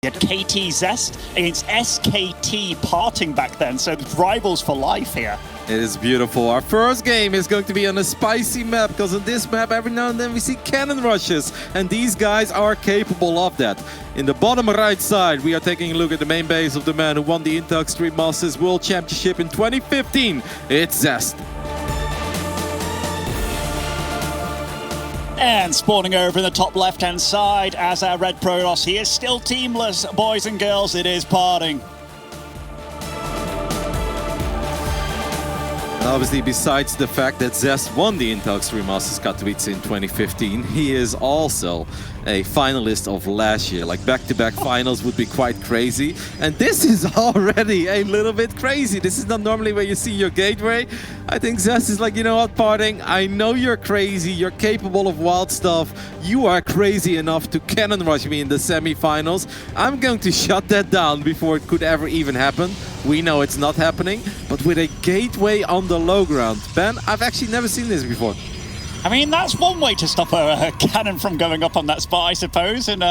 You had KT Zest against SK2 PartinG back then, so rivals for life here. It is beautiful. Our first game is going to be on a spicy map, because on this map every now and then we see cannon rushes, and these guys are capable of that. In the bottom right side, we are taking a look at the main base of the man who won the Intel Masters World Championship in 2015. It's Zest. And spawning over in the top left-hand side as our red Protoss, he is still teamless, boys and girls, it is PartinG. Obviously, besides the fact that Zest won the Intel Masters Katowice in 2015, he is also a finalist of last year. Like, back-to-back finals would be quite crazy. And this is already a little bit crazy. This is not normally where you see your gateway. I think Zest is like, you know what, PartinG, I know you're crazy, you're capable of wild stuff. You are crazy enough to cannon rush me in the semifinals. I'm going to shut that down before it could ever even happen. We know it's not happening, but with a gateway on the low ground. Ben, I've actually never seen this before. I mean, that's one way to stop a cannon from going up on that spot, I suppose. And,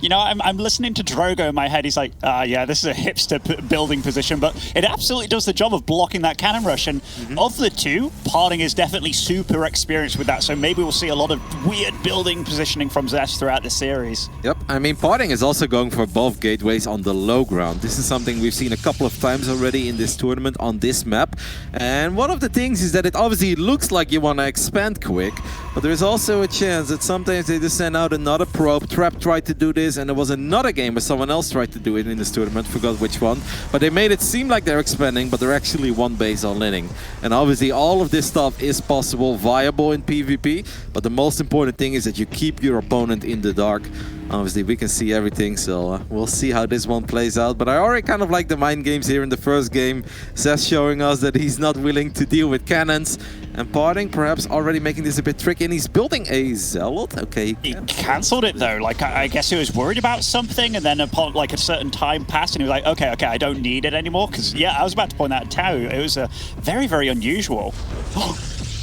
you know, I'm listening to Drogo in my head. He's like, yeah, this is a hipster building position, but it absolutely does the job of blocking that cannon rush. And of the two, PartinG is definitely super experienced with that. So maybe we'll see a lot of weird building positioning from Zest throughout the series. Yep, I mean, PartinG is also going for both gateways on the low ground. This is something we've seen a couple of times already in this tournament on this map. And one of the things is that it obviously looks like you want to expand quick, but there's also a chance that sometimes they just send out another probe. Trap tried to do this, and there was another game where someone else tried to do it in this tournament, forgot which one. But they made it seem like they're expanding, but they're actually one base all inning. And obviously all of this stuff is possible, viable in PvP, but the most important thing is that you keep your opponent in the dark. Obviously, we can see everything, so we'll see how this one plays out. But I already kind of like the mind games here in the first game. Zest showing us that he's not willing to deal with cannons. And PartinG perhaps already making this a bit tricky, and he's building a Zealot. Okay. He cancelled it, though. Like, I guess he was worried about something, and then upon, like, a certain time passed, and he was like, okay, I don't need it anymore. Because, yeah, I was about to point that out. It was very unusual.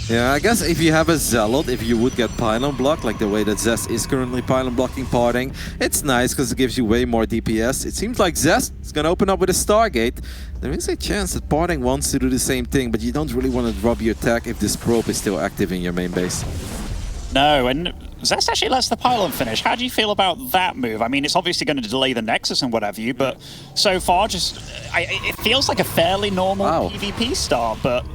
Yeah, I guess if you have a Zealot, if you would get pylon block, like the way that Zest is currently pylon blocking PartinG, it's nice because it gives you way more DPS. It seems like Zest is going to open up with a Stargate. There is a chance that PartinG wants to do the same thing, but you don't really want to drop your attack if this probe is still active in your main base. No, and Zest actually lets the pylon finish. How do you feel about that move? I mean, it's obviously going to delay the Nexus and what have you, but so far, it feels like a fairly normal PvP start, but...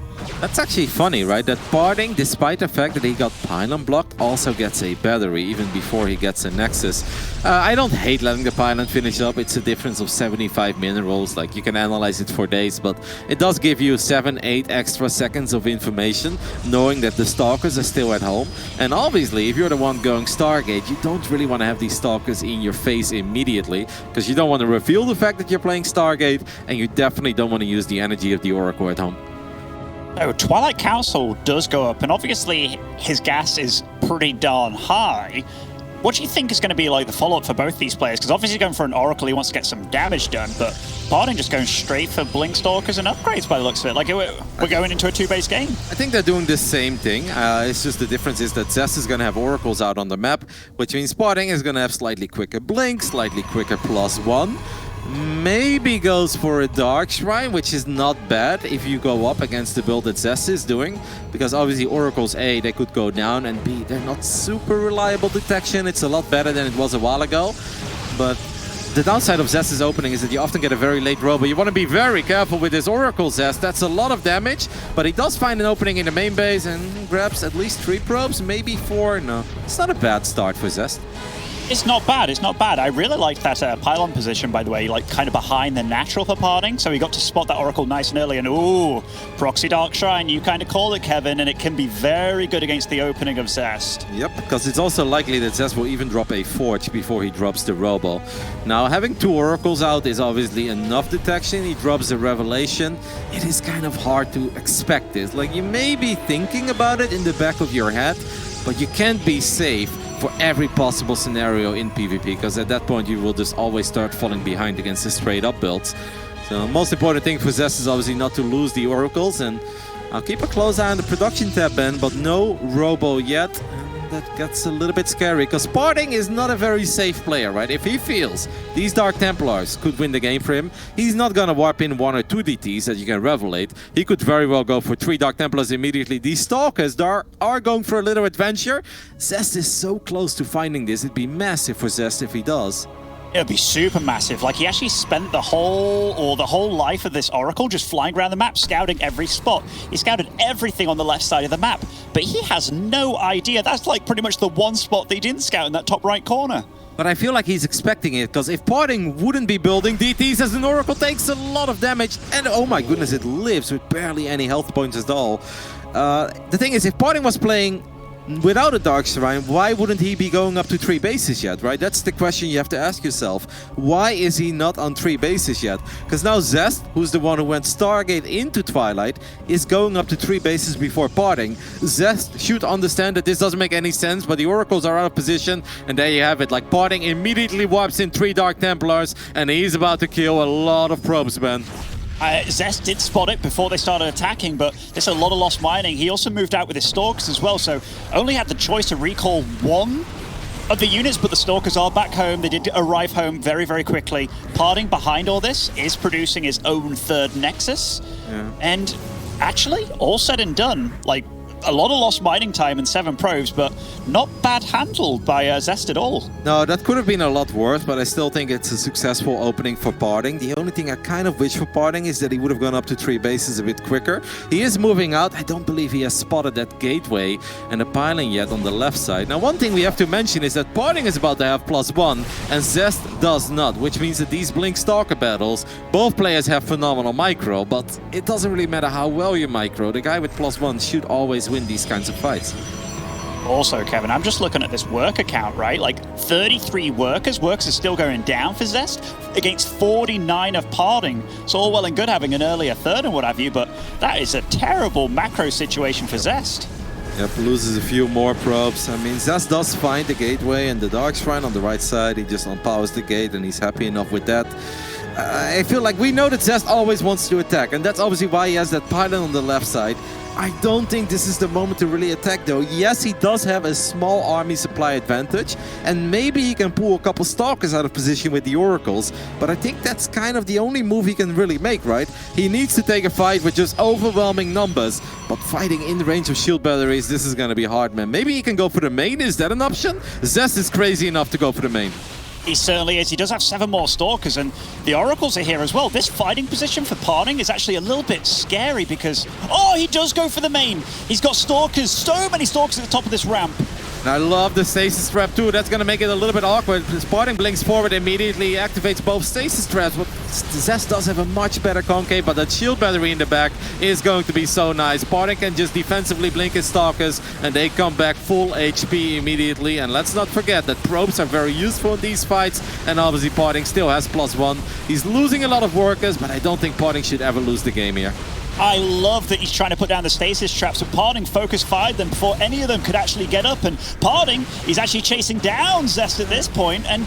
That's actually funny, right? That PartinG, despite the fact that he got pylon blocked, also gets a battery even before he gets a Nexus. I don't hate letting the pylon finish up. It's a difference of 75 minerals. Like, you can analyze it for days, but it does give you 7-8 extra seconds of information, knowing that the Stalkers are still at home. And obviously, if you're the one going Stargate, you don't really want to have these Stalkers in your face immediately, because you don't want to reveal the fact that you're playing Stargate, and you definitely don't want to use the energy of the Oracle at home. Oh, Twilight Council does go up, and obviously his gas is pretty darn high. What do you think is going to be like the follow-up for both these players? Because obviously going for an Oracle, he wants to get some damage done, but PartinG just going straight for Blink Stalkers and upgrades by the looks of it. Like, we're going into a two-base game. I think they're doing the same thing. It's just the difference is that Zest is going to have Oracles out on the map, which means PartinG is going to have slightly quicker Blink, slightly quicker +1. Maybe goes for a Dark Shrine, which is not bad if you go up against the build that Zest is doing. Because obviously Oracles, A, they could go down, and B, they're not super reliable detection. It's a lot better than it was a while ago. But the downside of Zest's opening is that you often get a very late robo. You want to be very careful with this Oracle Zest. That's a lot of damage, but he does find an opening in the main base and grabs at least 3 probes, maybe 4. No, it's not a bad start for Zest. It's not bad, it's not bad. I really liked that pylon position, by the way, like kind of behind the natural for PartinG, so he got to spot that Oracle nice and early, and ooh, Proxy Dark Shrine, you kind of call it, Kevin, and it can be very good against the opening of Zest. Yep, because it's also likely that Zest will even drop a Forge before he drops the Robo. Now, having 2 Oracles out is obviously enough detection. He drops a Revelation. It is kind of hard to expect this. Like, you may be thinking about it in the back of your head, but you can't be safe for every possible scenario in PvP, because at that point you will just always start falling behind against the straight up builds. So the most important thing for Zest is obviously not to lose the Oracles, and I'll keep a close eye on the production tab, Ben, but no Robo yet. that gets a little bit scary, because PartinG is not a very safe player, right? If he feels these Dark Templars could win the game for him, he's not gonna warp in 1 or 2 DTs that you can revelate. He could very well go for 3 Dark Templars immediately. These Stalkers are going for a little adventure. Zest is so close to finding this. It'd be massive for Zest if he does. It'd be super massive. Like, he actually spent the whole life of this Oracle just flying around the map, scouting every spot. He scouted everything on the left side of the map, but he has no idea. That's like pretty much the one spot that he didn't scout in that top right corner. But I feel like he's expecting it, because if PartinG wouldn't be building DTs as an Oracle takes a lot of damage, and oh my goodness, it lives with barely any health points at all. The thing is, if PartinG was playing without a Dark Shrine, why wouldn't he be going up to 3 bases yet, right? That's the question you have to ask yourself. Why is he not on 3 bases yet? Because now Zest, who's the one who went Stargate into Twilight, is going up to 3 bases before PartinG. Zest should understand that this doesn't make any sense, but the Oracles are out of position, and there you have it. Like, PartinG immediately warps in 3 Dark Templars, and he's about to kill a lot of probes, man. Zest did spot it before they started attacking, but there's a lot of lost mining. He also moved out with his Stalkers as well, so only had the choice to recall 1 of the units, but the Stalkers are back home. They did arrive home very, very quickly. PartinG behind all this is producing his own 3rd Nexus. Yeah. And actually, all said and done, like, a lot of lost mining time and 7 probes, but not bad handled by Zest at all. No, that could have been a lot worse, but I still think it's a successful opening for PartinG. The only thing I kind of wish for PartinG is that he would have gone up to 3 bases a bit quicker. He is moving out. I don't believe he has spotted that gateway and the piling yet on the left side. Now, one thing we have to mention is that PartinG is about to have +1 and Zest does not, which means that these Blink Stalker battles, both players have phenomenal micro, but it doesn't really matter how well you micro. The guy with +1 should always win these kinds of fights. Also, Kevin, I'm just looking at this worker count, right? Like 33 workers. Works are still going down for Zest against 49 of PartinG. It's all well and good having an earlier 3rd and what have you, but that is a terrible macro situation for Zest. Yep, loses a few more probes. I mean, Zest does find the gateway and the Dark Shrine on the right side. He just unpowers the gate and he's happy enough with that. I feel like we know that Zest always wants to attack, and that's obviously why he has that pylon on the left side. I don't think this is the moment to really attack, though. Yes, he does have a small army supply advantage, and maybe he can pull a couple Stalkers out of position with the Oracles, but I think that's kind of the only move he can really make, right? He needs to take a fight with just overwhelming numbers, but fighting in range of shield batteries, this is gonna be hard, man. Maybe he can go for the main, is that an option? Zest is crazy enough to go for the main. He certainly is. He does have 7 more Stalkers, and the Oracles are here as well. This fighting position for PartinG is actually a little bit scary because, oh, he does go for the main. He's got Stalkers, so many Stalkers at the top of this ramp. And I love the stasis trap too. That's going to make it a little bit awkward. PartinG blinks forward, immediately activates both stasis traps. But Zest does have a much better concave, but that shield battery in the back is going to be so nice. PartinG can just defensively blink his Stalkers, and they come back full HP immediately. And let's not forget that probes are very useful in these fights, and obviously PartinG still has +1. He's losing a lot of workers, but I don't think PartinG should ever lose the game here. I love that he's trying to put down the stasis traps, but PartinG focus fired them before any of them could actually get up, and PartinG is actually chasing down Zest at this point, and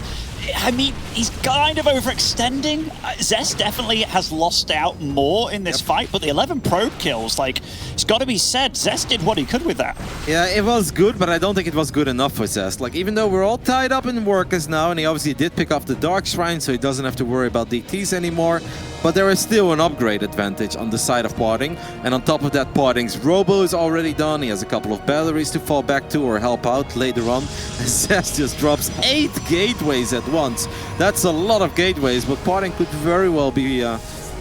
I mean, he's kind of overextending. Zest definitely has lost out more in this fight, but the 11 probe kills, like, it's got to be said, Zest did what he could with that. Yeah, it was good, but I don't think it was good enough for Zest. Like, even though we're all tied up in workers now, and he obviously did pick off the Dark Shrine, so he doesn't have to worry about DTs anymore, but there is still an upgrade advantage on the side of PartinG, and on top of that, PartinG's Robo is already done. He has a couple of batteries to fall back to or help out later on. And Zest just drops 8 gateways at once. That's a lot of gateways, but PartinG could very well be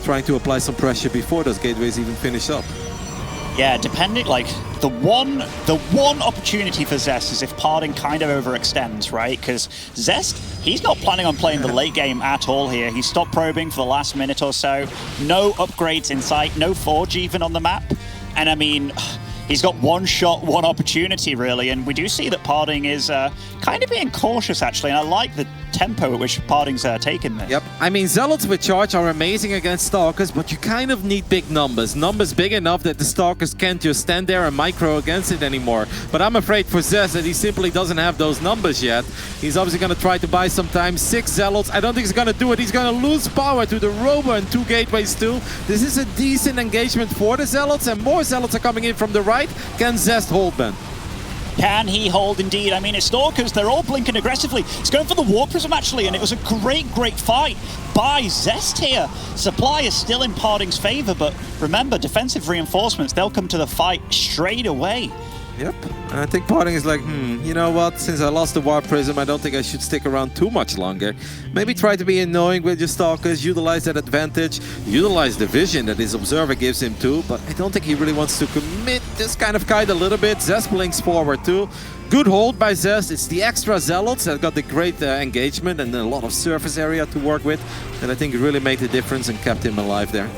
trying to apply some pressure before those gateways even finish up. Yeah, depending, like, the one opportunity for Zest is if PartinG kind of overextends, right? Because Zest, he's not planning on playing the late game at all here. He stopped probing for the last minute or so. No upgrades in sight, no Forge even on the map. And I mean, he's got one shot, one opportunity, really. And we do see that PartinG is kind of being cautious, actually. And I like the tempo at which PartinG's taken this. Yep. I mean, Zealots with charge are amazing against Stalkers, but you kind of need big numbers. Numbers big enough that the Stalkers can't just stand there and micro against it anymore. But I'm afraid for Zest that he simply doesn't have those numbers yet. He's obviously going to try to buy some time. 6 Zealots. I don't think he's going to do it. He's going to lose power to the Robo and 2 gateways too. This is a decent engagement for the Zealots, and more Zealots are coming in from the right. Can Zest hold, Ben? Can he hold indeed? I mean, it's Stalkers, they're all blinking aggressively. It's going for the Warp Prism actually, and it was a great fight by Zest here. Supply is still in PartinG's favor, but remember, defensive reinforcements, they'll come to the fight straight away. Yep, and I think PartinG is like, you know what, since I lost the Warp Prism, I don't think I should stick around too much longer. Maybe try to be annoying with your Stalkers, utilize that advantage, utilize the vision that his Observer gives him too, but I don't think he really wants to commit this kind of kite a little bit. Zest blinks forward too. Good hold by Zest. It's the extra Zealots that got the great engagement and a lot of surface area to work with, and I think it really made the difference and kept him alive there.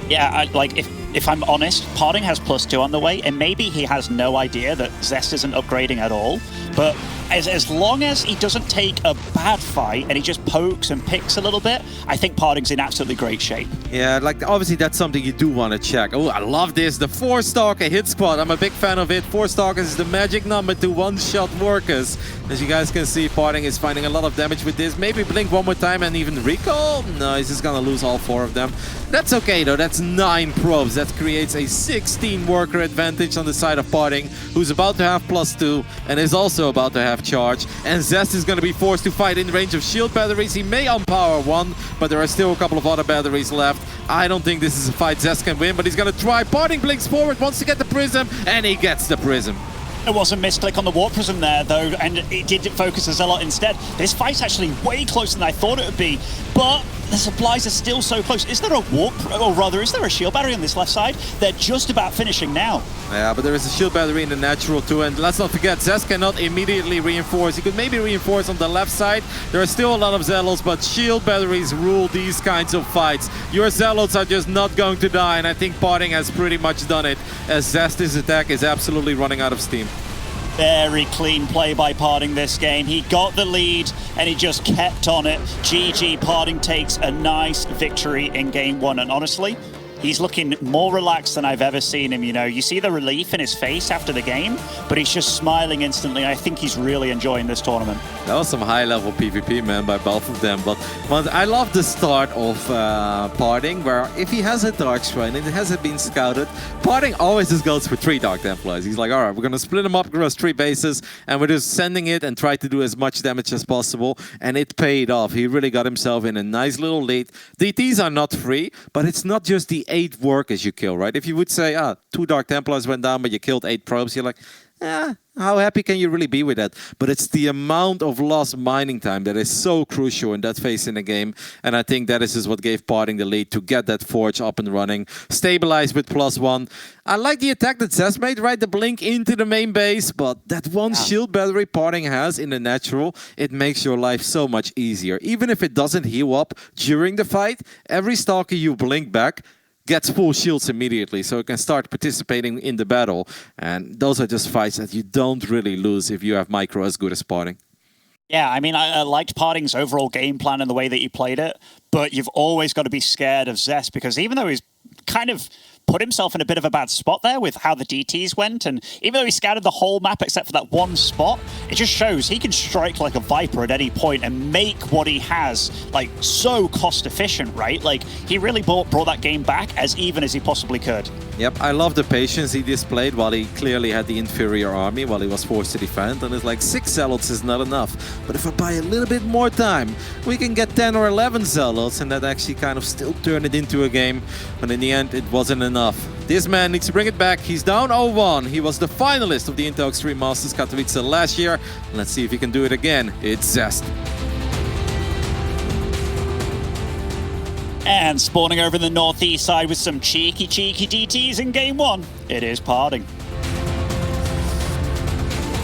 Yeah, like if I'm honest, PartinG has +2 on the way, and maybe he has no idea that Zest isn't upgrading at all. But as long as he doesn't take a bad fight and he just pokes and picks a little bit, I think PartinG's in absolutely great shape. Yeah, like obviously that's something you do want to check. Oh, I love this. The 4-Stalker hit squad. I'm a big fan of it. 4 Stalkers is the magic number to one-shot workers. As you guys can see, PartinG is finding a lot of damage with this. Maybe blink one more time and even recall. No, he's just gonna lose all 4 of them. That's okay though. That's 9 probes. That creates a 16 worker advantage on the side of PartinG, who's about to have +2 and is also about to have charge. And Zest is going to be forced to fight in range of shield batteries. He may unpower one, but there are still a couple of other batteries left. I don't think this is a fight Zest can win, but he's going to try. PartinG blinks forward, wants to get the Prism, and he gets the Prism. It was a misclick on the Warp Prism there, though, and it did focus a Zealot instead. This fight's actually way closer than I thought it would be, but the supplies are still so close. Is there a Warp, or rather, is there a shield battery on this left side? They're just about finishing now. Yeah, but there is a shield battery in the natural too, and let's not forget, Zest cannot immediately reinforce. He could maybe reinforce on the left side. There are still a lot of Zealots, but shield batteries rule these kinds of fights. Your Zealots are just not going to die, and I think PartinG has pretty much done it, as Zest's attack is absolutely running out of steam. Very clean play by PartinG this game. He got the lead and he just kept on it. GG, PartinG takes a nice victory in game 1, and honestly, he's looking more relaxed than I've ever seen him, you know. You see the relief in his face after the game, but he's just smiling instantly. I think he's really enjoying this tournament. That was some high-level PvP, man, by both of them. But I love the start of PartinG, where if he has a Dark Shrine and it hasn't been scouted, PartinG always just goes for 3 Dark Templars. He's like, all right, we're going to split them up across 3 bases, and we're just sending it and try to do as much damage as possible. And it paid off. He really got himself in a nice little lead. DTs are not free, but it's not just the 8 workers you kill, right? If you would say, 2 Dark Templars went down, but you killed 8 probes, you're like, how happy can you really be with that? But it's the amount of lost mining time that is so crucial in that phase in the game. And I think that is just what gave PartinG the lead to get that forge up and running. Stabilize with +1. I like the attack that Zest made, right? The blink into the main base. But that one shield battery PartinG has in the natural, it makes your life so much easier. Even if it doesn't heal up during the fight, every Stalker you blink back gets full shields immediately, so it can start participating in the battle. And those are just fights that you don't really lose if you have micro as good as PartinG. Yeah, I mean, I liked PartinG's overall game plan and the way that he played it, but you've always got to be scared of Zest, because even though he's kind of put himself in a bit of a bad spot there with how the DTs went, and even though he scouted the whole map except for that one spot, it just shows he can strike like a Viper at any point and make what he has like so cost efficient, right? Like he really brought that game back as even as he possibly could. Yep, I love the patience he displayed while he clearly had the inferior army while he was forced to defend, and it's like 6 Zealots is not enough. But if I buy a little bit more time, we can get 10 or 11 Zealots, and that actually kind of still turned it into a game. But in the end, it wasn't enough. This man needs to bring it back. He's down 0-1. He was the finalist of the Intel Extreme Masters Katowice last year. Let's see if he can do it again. It's Zest. And spawning over the northeast side with some cheeky DTs in game 1, it is PartinG.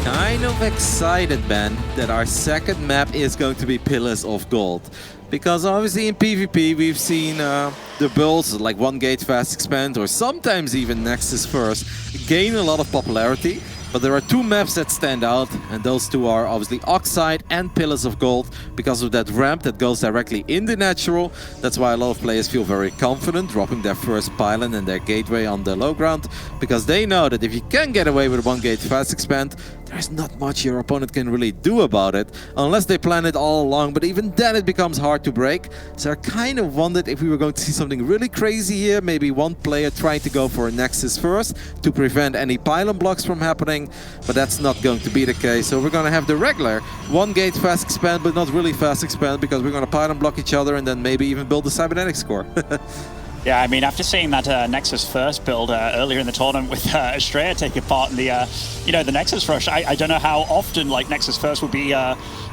Kind of excited, Ben, that our second map is going to be Pillars of Gold. Because obviously in PvP we've seen the builds like One Gate Fast Expand or sometimes even Nexus First gain a lot of popularity. But there are 2 maps that stand out, and those 2 are obviously Oxide and Pillars of Gold because of that ramp that goes directly in the natural. That's why a lot of players feel very confident dropping their first pylon and their gateway on the low ground, because they know that if you can get away with One Gate Fast Expand, there's not much your opponent can really do about it, unless they plan it all along, but even then it becomes hard to break. So I kind of wondered if we were going to see something really crazy here, maybe one player trying to go for a Nexus first to prevent any pylon blocks from happening, but that's not going to be the case. So we're going to have the regular one gate fast expand, but not really fast expand, because we're going to pylon block each other and then maybe even build a cybernetics core. Yeah, I mean, after seeing that Nexus first build earlier in the tournament with Estrella taking part in the, the Nexus rush, I don't know how often like Nexus first would be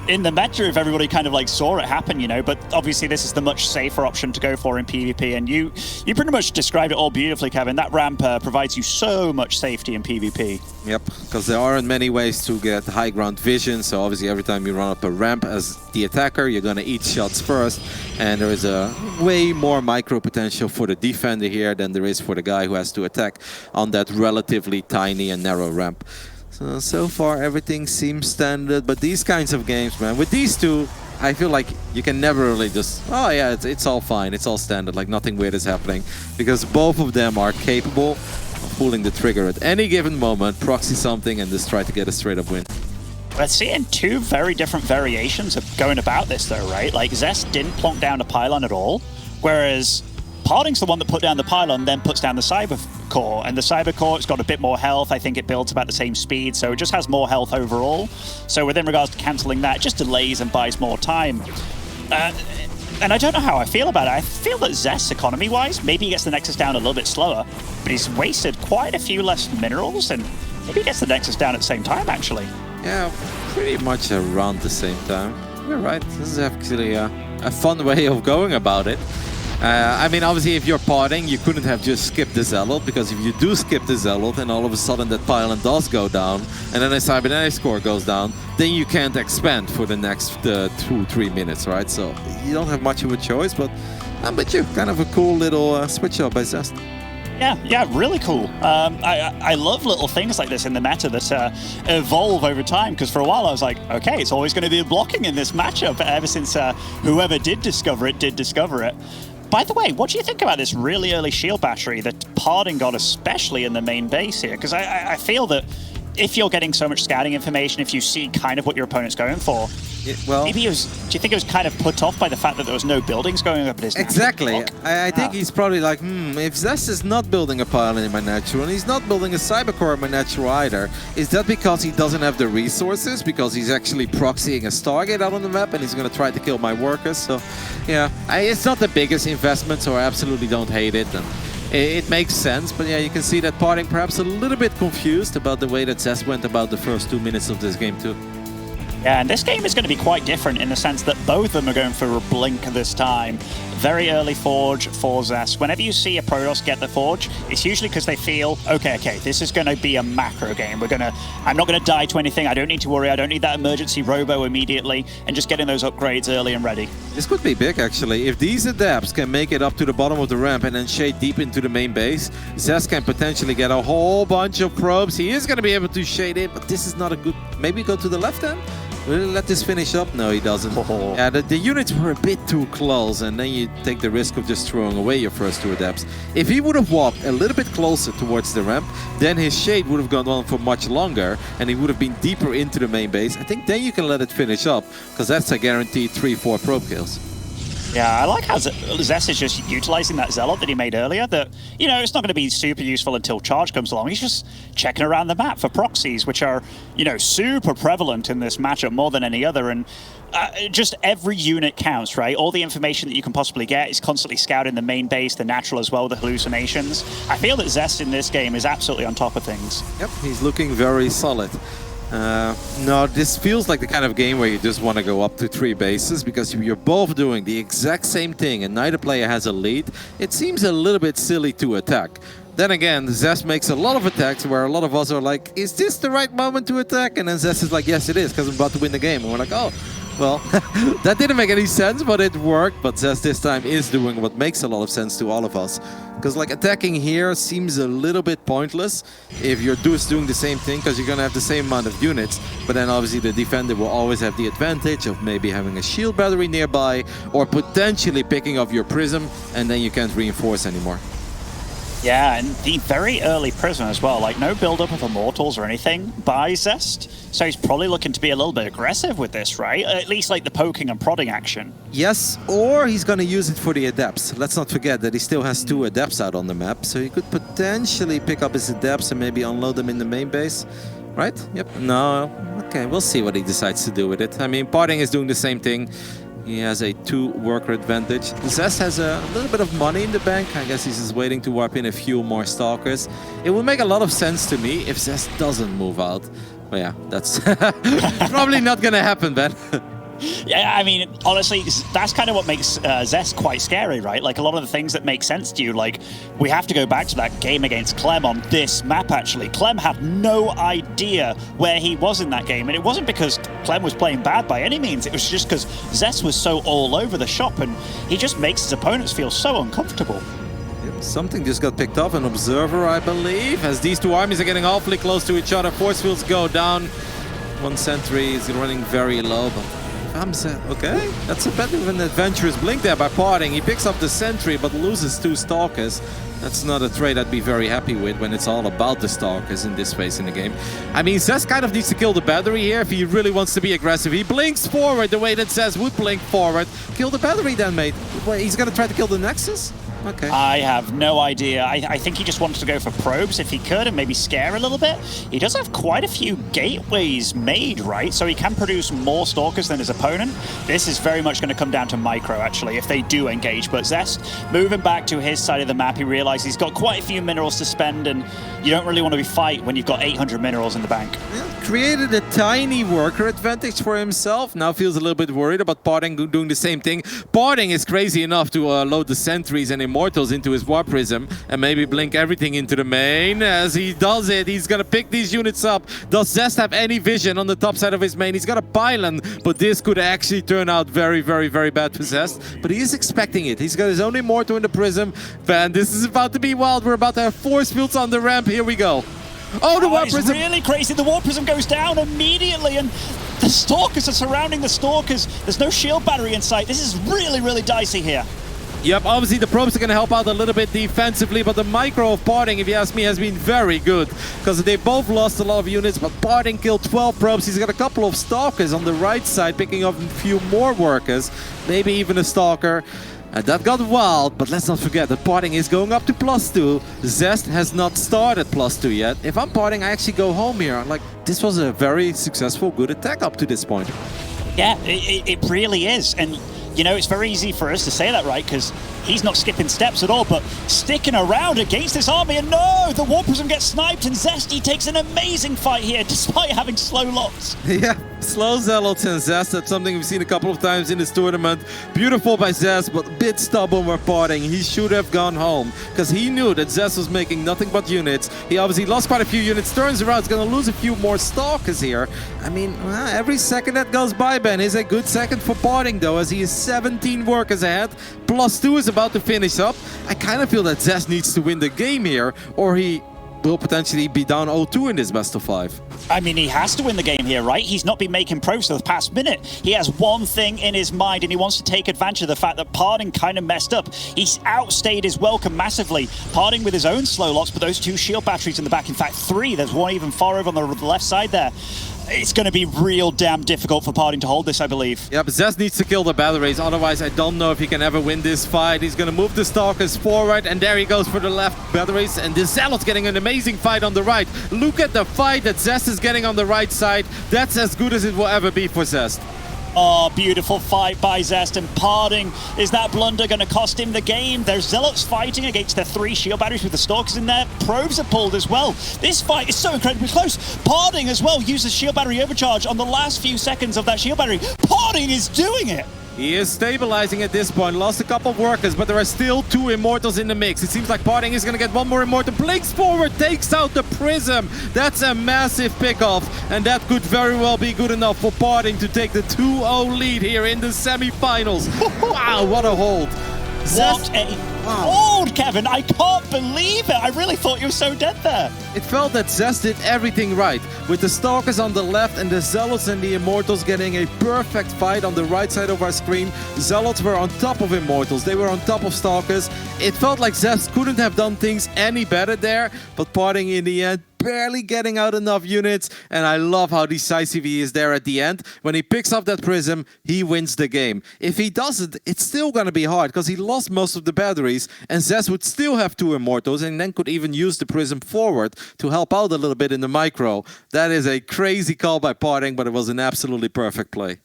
in the meta if everybody kind of like saw it happen, but obviously this is the much safer option to go for in PvP, and you pretty much described it all beautifully, Kevin. That ramp provides you so much safety in PvP. Yep, because there aren't many ways to get high ground vision, so obviously every time you run up a ramp as the attacker, you're going to eat shots first, and there is a way more micro potential for the defender here than there is for the guy who has to attack on that relatively tiny and narrow ramp. So far everything seems standard, but these kinds of games, man, with these two, I feel like you can never really just, oh yeah, it's all fine, it's all standard, like nothing weird is happening, because both of them are capable of pulling the trigger at any given moment, proxy something, and just try to get a straight up win. We're seeing two very different variations of going about this though, right? Like Zest didn't plonk down a pylon at all, whereas PartinG's the one that put down the pylon, then puts down the cyber core, and the cyber core, it's got a bit more health. I think it builds about the same speed, so it just has more health overall. So within regards to cancelling that, it just delays and buys more time. And I don't know how I feel about it. I feel that Zest, economy-wise, maybe he gets the Nexus down a little bit slower, but he's wasted quite a few less minerals, and maybe he gets the Nexus down at the same time, actually. Yeah, pretty much around the same time. You're right, this is actually a fun way of going about it. I mean, obviously, if you're PartinG, you couldn't have just skipped the Zealot, because if you do skip the Zealot and all of a sudden that pylon does go down and then a cybernetics core goes down, then you can't expand for the next 2-3 minutes, right? So you don't have much of a choice, but I'm with you. Kind of a cool little switch up by Zest. Yeah, really cool. I love little things like this in the meta that evolve over time, because for a while I was like, okay, it's always going to be blocking in this matchup, ever since whoever did discover it. By the way, what do you think about this really early shield battery that PartinG got, especially in the main base here? Because I feel that if you're getting so much scouting information, if you see kind of what your opponent's going for, well, maybe it was, do you think it was kind of put off by the fact that there was no buildings going up at his exactly. natural block? I think he's probably like, if Zest is not building a pylon in my natural, and he's not building a cyber core in my natural either, is that because he doesn't have the resources? Because he's actually proxying a Stargate out on the map and he's going to try to kill my workers? So, yeah, it's not the biggest investment, so I absolutely don't hate it. And it makes sense, but yeah, you can see that PartinG perhaps a little bit confused about the way that Zest went about the first 2 minutes of this game too. Yeah, and this game is going to be quite different in the sense that both of them are going for a blink this time. Very early Forge for Zest. Whenever you see a Protoss get the Forge, it's usually because they feel, okay, this is going to be a macro game. I'm not going to die to anything. I don't need to worry. I don't need that emergency robo immediately, and just getting those upgrades early and ready. This could be big, actually. If these adapts can make it up to the bottom of the ramp and then shade deep into the main base, Zest can potentially get a whole bunch of probes. He is going to be able to shade it, but this is not a good... Maybe go to the left hand? Will he let this finish up? No, he doesn't. Yeah, the units were a bit too close, and then you take the risk of just throwing away your first two adapts. If he would have walked a little bit closer towards the ramp, then his shade would have gone on for much longer, and he would have been deeper into the main base. I think then you can let it finish up, because that's a guaranteed 3-4 probe kills. Yeah, I like how Zest is just utilizing that Zealot that he made earlier, that, it's not going to be super useful until Charge comes along. He's just checking around the map for proxies, which are, super prevalent in this matchup more than any other, and just every unit counts, right? All the information that you can possibly get is constantly scouting the main base, the natural as well, the hallucinations. I feel that Zest in this game is absolutely on top of things. Yep, he's looking very solid. No, this feels like the kind of game where you just want to go up to 3 bases, because if you're both doing the exact same thing and neither player has a lead, it seems a little bit silly to attack. Then again, Zest makes a lot of attacks where a lot of us are like, is this the right moment to attack? And then Zest is like, yes it is, because I'm about to win the game. And we're like, oh, well, that didn't make any sense, but it worked. But Zest this time is doing what makes a lot of sense to all of us. Because like attacking here seems a little bit pointless if you're just doing the same thing, because you're going to have the same amount of units. But then obviously the defender will always have the advantage of maybe having a shield battery nearby, or potentially picking up your prism, and then you can't reinforce anymore. Yeah, and the very early Prism as well, like no build-up of Immortals or anything by Zest, so he's probably looking to be a little bit aggressive with this, right? At least like the poking and prodding action. Yes, or he's going to use it for the Adepts. Let's not forget that he still has 2 Adepts out on the map, so he could potentially pick up his Adepts and maybe unload them in the main base. Right? Yep. No. Okay, we'll see what he decides to do with it. I mean, PartinG is doing the same thing. He has a 2 worker advantage. Zest has a little bit of money in the bank. I guess he's just waiting to warp in a few more Stalkers. It would make a lot of sense to me if Zest doesn't move out. But yeah, that's probably not gonna happen, Ben. Yeah, I mean, honestly, that's kind of what makes Zest quite scary, right? Like, a lot of the things that make sense to you, like, we have to go back to that game against Clem on this map, actually. Clem had no idea where he was in that game, and it wasn't because Clem was playing bad by any means. It was just because Zest was so all over the shop, and he just makes his opponents feel so uncomfortable. Something just got picked up, an Observer, I believe, as these 2 armies are getting awfully close to each other. Force fields go down. 1 sentry is running very low, but okay, that's a bit of an adventurous blink there by PartinG. He picks up the sentry but loses 2 Stalkers. That's not a trade I'd be very happy with when it's all about the Stalkers in this phase in the game. I mean, Zest kind of needs to kill the battery here if he really wants to be aggressive. He blinks forward the way that Zest would blink forward. Kill the battery then, mate. Wait, he's gonna try to kill the Nexus? Okay. I have no idea. I think he just wanted to go for probes if he could and maybe scare a little bit. He does have quite a few gateways made, right? So he can produce more Stalkers than his opponent. This is very much going to come down to micro, actually, if they do engage. But Zest, moving back to his side of the map, he realizes he's got quite a few minerals to spend, and you don't really want to be fight when you've got 800 minerals in the bank. Yeah, created a tiny worker advantage for himself. Now feels a little bit worried about PartinG doing the same thing. PartinG is crazy enough to load the sentries and Immortals into his Warp Prism and maybe blink everything into the main. As he does it, he's gonna pick these units up. Does Zest have any vision on the top side of his main? He's got a pylon, but this could actually turn out very, very, very bad for Zest. But he is expecting it. He's got his own Immortal in the Prism. Man, this is about to be wild. We're about to have force fields on the ramp. Here we go. Oh, the Warp Prism! It's really crazy. The Warp Prism goes down immediately, and the Stalkers are surrounding the Stalkers. There's no shield battery in sight. This is really, really dicey here. Yep, obviously the probes are going to help out a little bit defensively, but the micro of PartinG, if you ask me, has been very good. Because they both lost a lot of units, but PartinG killed 12 probes. He's got a couple of Stalkers on the right side, picking up a few more workers, maybe even a Stalker. And that got wild, but let's not forget that PartinG is going up to +2. Zest has not started +2 yet. If I'm PartinG, I actually go home here. Like, this was a very successful, good attack up to this point. Yeah, it really is. And you know, it's very easy for us to say that, right? Because he's not skipping steps at all, but sticking around against this army. And no, the Warp Prism gets sniped, and Zesty takes an amazing fight here, despite having slow locks. Yeah, slow Zealots and Zest. That's something we've seen a couple of times in this tournament. Beautiful by Zest, but a bit stubborn by PartinG. He should have gone home, because he knew that Zest was making nothing but units. He obviously lost quite a few units, turns around, he's going to lose a few more Stalkers here. I mean, every second that goes by, Ben, is a good second for PartinG, though, as he is 17 workers ahead. +2 is about to finish up. I kind of feel that Zest needs to win the game here, or he will potentially be down 0-2 in this best of 5. I mean, he has to win the game here, right? He's not been making probes for the past minute. He has one thing in his mind, and he wants to take advantage of the fact that PartinG kind of messed up. He's outstayed his welcome massively. PartinG with his own slow locks, but those 2 shield batteries in the back. In fact, 3. There's one even far over on the left side there. It's going to be real damn difficult for PartinG to hold this, I believe. Yeah, but Zest needs to kill the batteries, otherwise I don't know if he can ever win this fight. He's going to move the Stalkers forward, and there he goes for the left batteries, and the Zealot's getting an amazing fight on the right. Look at the fight that Zest is getting on the right side. That's as good as it will ever be for Zest. Oh, beautiful fight by Zest, and PartinG. Is that blunder going to cost him the game? There's Zealots fighting against the 3 shield batteries with the Stalkers in there. Probes are pulled as well. This fight is so incredibly close. PartinG as well uses shield battery overcharge on the last few seconds of that shield battery. PartinG is doing it! He is stabilizing at this point, lost a couple of workers, but there are still 2 Immortals in the mix. It seems like PartinG is going to get one more Immortal. Blinks forward, takes out the Prism. That's a massive pickoff, and that could very well be good enough for PartinG to take the 2-0 lead here in the semifinals. Wow, what a hold. Old Kevin, I can't believe it. I really thought you were so dead there. It felt that Zest did everything right, with the Stalkers on the left and the Zealots and the Immortals getting a perfect fight on the right side of our screen. Zealots were on top of Immortals, they were on top of Stalkers. It felt like Zest couldn't have done things any better there, but PartinG in the end barely getting out enough units, and I love how decisive he is there at the end. When he picks up that Prism, he wins the game. If he doesn't, it's still gonna be hard, because he lost most of the batteries, and Zest would still have 2 Immortals, and then could even use the Prism forward to help out a little bit in the micro. That is a crazy call by PartinG, but it was an absolutely perfect play.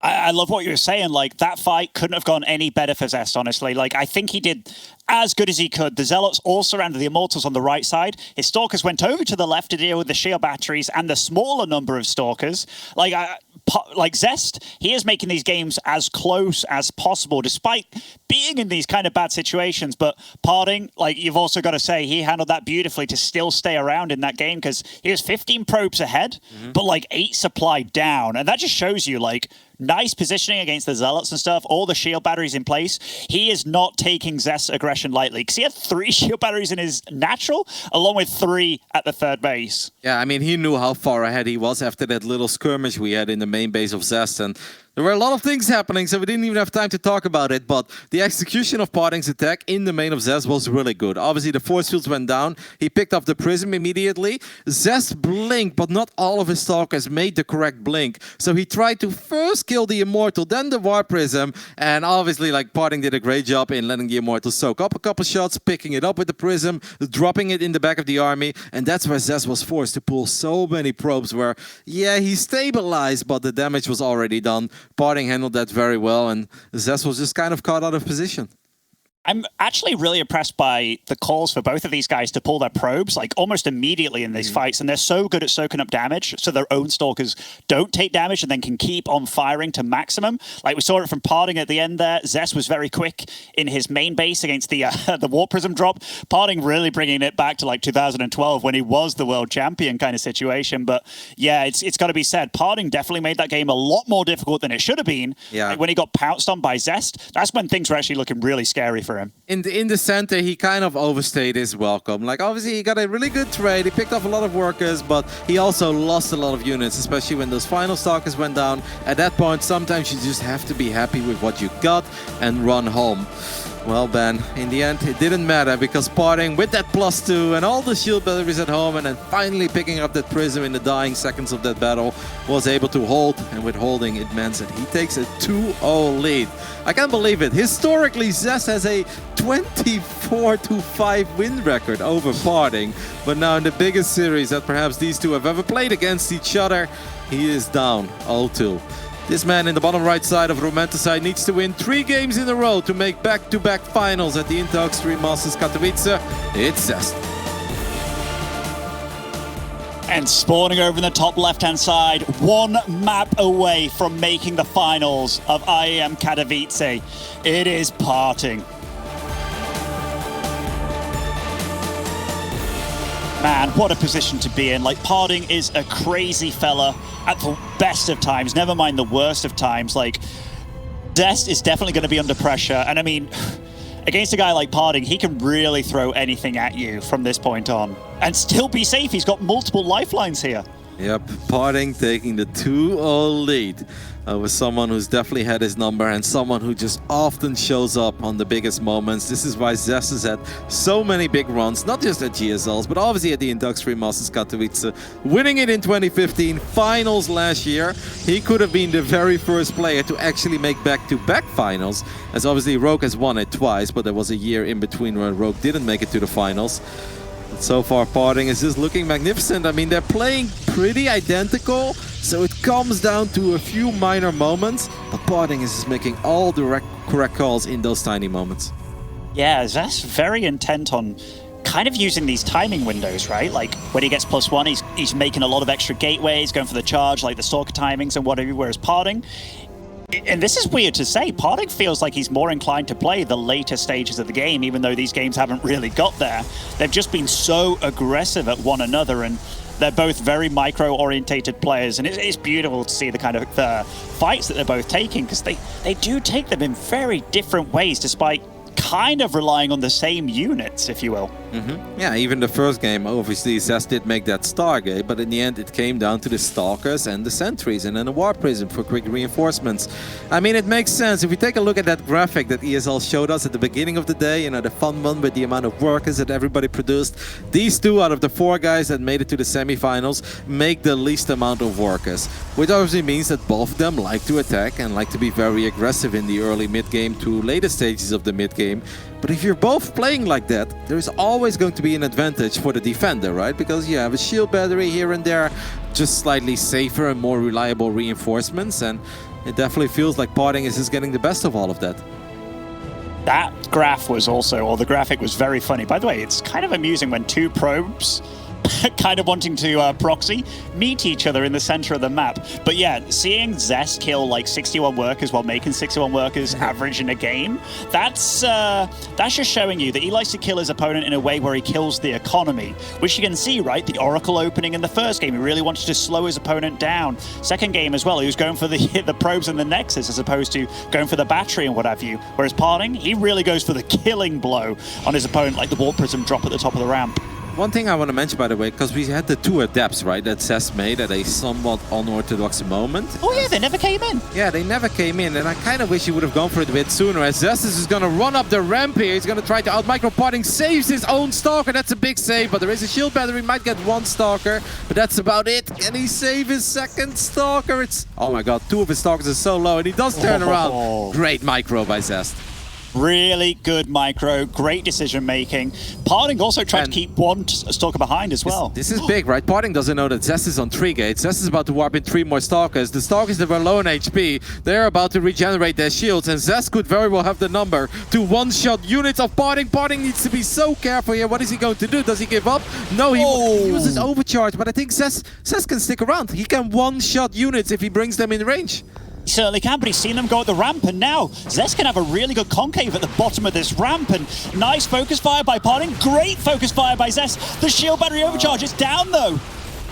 I love what you were saying. Like, that fight couldn't have gone any better for Zest, honestly. Like, I think he did as good as he could. The Zealots all surrounded the Immortals on the right side. His Stalkers went over to the left to deal with the shield batteries and the smaller number of Stalkers. Like Zest, he is making these games as close as possible, despite being in these kind of bad situations. But PartinG, like, you've also got to say, he handled that beautifully to still stay around in that game, because he was 15 probes ahead, but like 8 supply down. And that just shows you, like, nice positioning against the Zealots and stuff, all the shield batteries in place. He is not taking Zest's aggression lightly, because he had 3 shield batteries in his natural, along with 3 at the third base. Yeah, I mean, he knew how far ahead he was after that little skirmish we had in the main base of Zest, and there were a lot of things happening, so we didn't even have time to talk about it, but the execution of PartinG's attack in the main of Zest was really good. Obviously, the force fields went down. He picked up the Prism immediately. Zest blinked, but not all of his Stalkers made the correct blink. So he tried to first kill the Immortal, then the War Prism, and obviously, like, PartinG did a great job in letting the Immortal soak up a couple shots, picking it up with the Prism, dropping it in the back of the army, and that's where Zest was forced to pull so many probes where, yeah, he stabilized, but the damage was already done. PartinG handled that very well, and Zest was just kind of caught out of position. I'm actually really impressed by the calls for both of these guys to pull their probes, like, almost immediately in these fights, and they're so good at soaking up damage, so their own Stalkers don't take damage and then can keep on firing to maximum. Like, we saw it from PartinG at the end there. Zest was very quick in his main base against the the Warp Prism drop. PartinG really bringing it back to, like, 2012 when he was the world champion kind of situation. But yeah, it's got to be said, PartinG definitely made that game a lot more difficult than it should have been. Yeah. Like, when he got pounced on by Zest, that's when things were actually looking really scary for him. In the center, he kind of overstayed his welcome. Like, obviously, he got a really good trade. He picked off a lot of workers, but he also lost a lot of units, especially when those final Stalkers went down. At that point, sometimes you just have to be happy with what you got and run home. Well, Ben, in the end, it didn't matter, because PartinG, with that +2 and all the shield batteries at home, and then finally picking up that Prism in the dying seconds of that battle, was able to hold. And with holding, it meant that he takes a 2-0 lead. I can't believe it. Historically, Zest has a 24-5 win record over PartinG. But now in the biggest series that perhaps these two have ever played against each other, he is down 0-2. This man in the bottom right side of Romanticide needs to win 3 games in a row to make back-to-back finals at the IEM Katowice. It's Zest. And spawning over in the top left-hand side, 1 map away from making the finals of IEM Katowice, it is PartinG. Man, what a position to be in. Like, PartinG is a crazy fella at the best of times, never mind the worst of times. Like, Zest is definitely going to be under pressure. And I mean, against a guy like PartinG, he can really throw anything at you from this point on and still be safe. He's got multiple lifelines here. Yep, PartinG taking the 2-0 lead with someone who's definitely had his number and someone who just often shows up on the biggest moments. This is why Zest has had so many big runs, not just at GSLs, but obviously at the Industrial Masters Katowice, winning it in 2015, finals last year. He could have been the very first player to actually make back-to-back finals, as obviously Rogue has won it twice, but there was a year in between where Rogue didn't make it to the finals. So far, PartinG is just looking magnificent. I mean, they're playing pretty identical, so it comes down to a few minor moments, but PartinG is just making all the correct calls in those tiny moments. Yeah, Zest very intent on kind of using these timing windows, right? Like, when he gets +1, he's making a lot of extra gateways, going for the charge, like the Stalker timings and whatever, whereas PartinG, and this is weird to say, PartinG feels like he's more inclined to play the later stages of the game, even though these games haven't really got there. They've just been so aggressive at one another, and they're both very micro-orientated players, and it's beautiful to see the kind of fights that they're both taking, because they do take them in very different ways, despite kind of relying on the same units, if you will. Yeah, even the first game, obviously, Zest did make that Stargate, but in the end, it came down to the Stalkers and the Sentries, and then a War Prism for quick reinforcements. I mean, it makes sense. If we take a look at that graphic that ESL showed us at the beginning of the day, you know, the fun one with the amount of workers that everybody produced, these two out of the 4 guys that made it to the semifinals make the least amount of workers, which obviously means that both of them like to attack and like to be very aggressive in the early mid-game to later stages of the mid-game. But if you're both playing like that, there's always going to be an advantage for the defender, right? Because you have a shield battery here and there, just slightly safer and more reliable reinforcements, and it definitely feels like PartinG is just getting the best of all of that. That graph was also, or the graphic was very funny. By the way, it's kind of amusing when 2 probes kind of wanting to proxy meet each other in the center of the map. But yeah, seeing Zest kill like 61 workers while making 61 workers average in a game, that's just showing you that he likes to kill his opponent in a way where he kills the economy, which you can see, right? The Oracle opening in the first game, he really wanted to slow his opponent down. Second game as well, he was going for the probes and the Nexus as opposed to going for the battery and what have you. Whereas PartinG, he really goes for the killing blow on his opponent, like the Warp Prism drop at the top of the ramp. One thing I want to mention, by the way, because we had the 2 adepts, right, that Zest made at a somewhat unorthodox moment. Oh yeah, they never came in. Yeah, they never came in, and I kind of wish he would have gone for it a bit sooner, as Zest is going to run up the ramp here. He's going to try to out-micro. PartinG saves his own Stalker. That's a big save, but there is a shield battery. Might get 1 Stalker, but that's about it. Can he save his second Stalker? It's... Oh my god, 2 of his Stalkers are so low, and he does turn around. Great micro by Zest. Really good micro, great decision making. PartinG also tried to keep 1 Stalker behind as well. This is big, right? PartinG doesn't know that Zest is on 3 gates. Zest is about to warp in 3 more Stalkers. The Stalkers that were low on HP, they're about to regenerate their shields, and Zest could very well have the number to one-shot units of PartinG. PartinG needs to be so careful here. What is he going to do? Does he give up? No, he uses overcharge, but I think Zest can stick around. He can one-shot units if he brings them in range. He certainly can, but he's seen them go at the ramp, and now Zest can have a really good concave at the bottom of this ramp, and nice focus fire by PartinG, great focus fire by Zest. The shield battery overcharge is down though.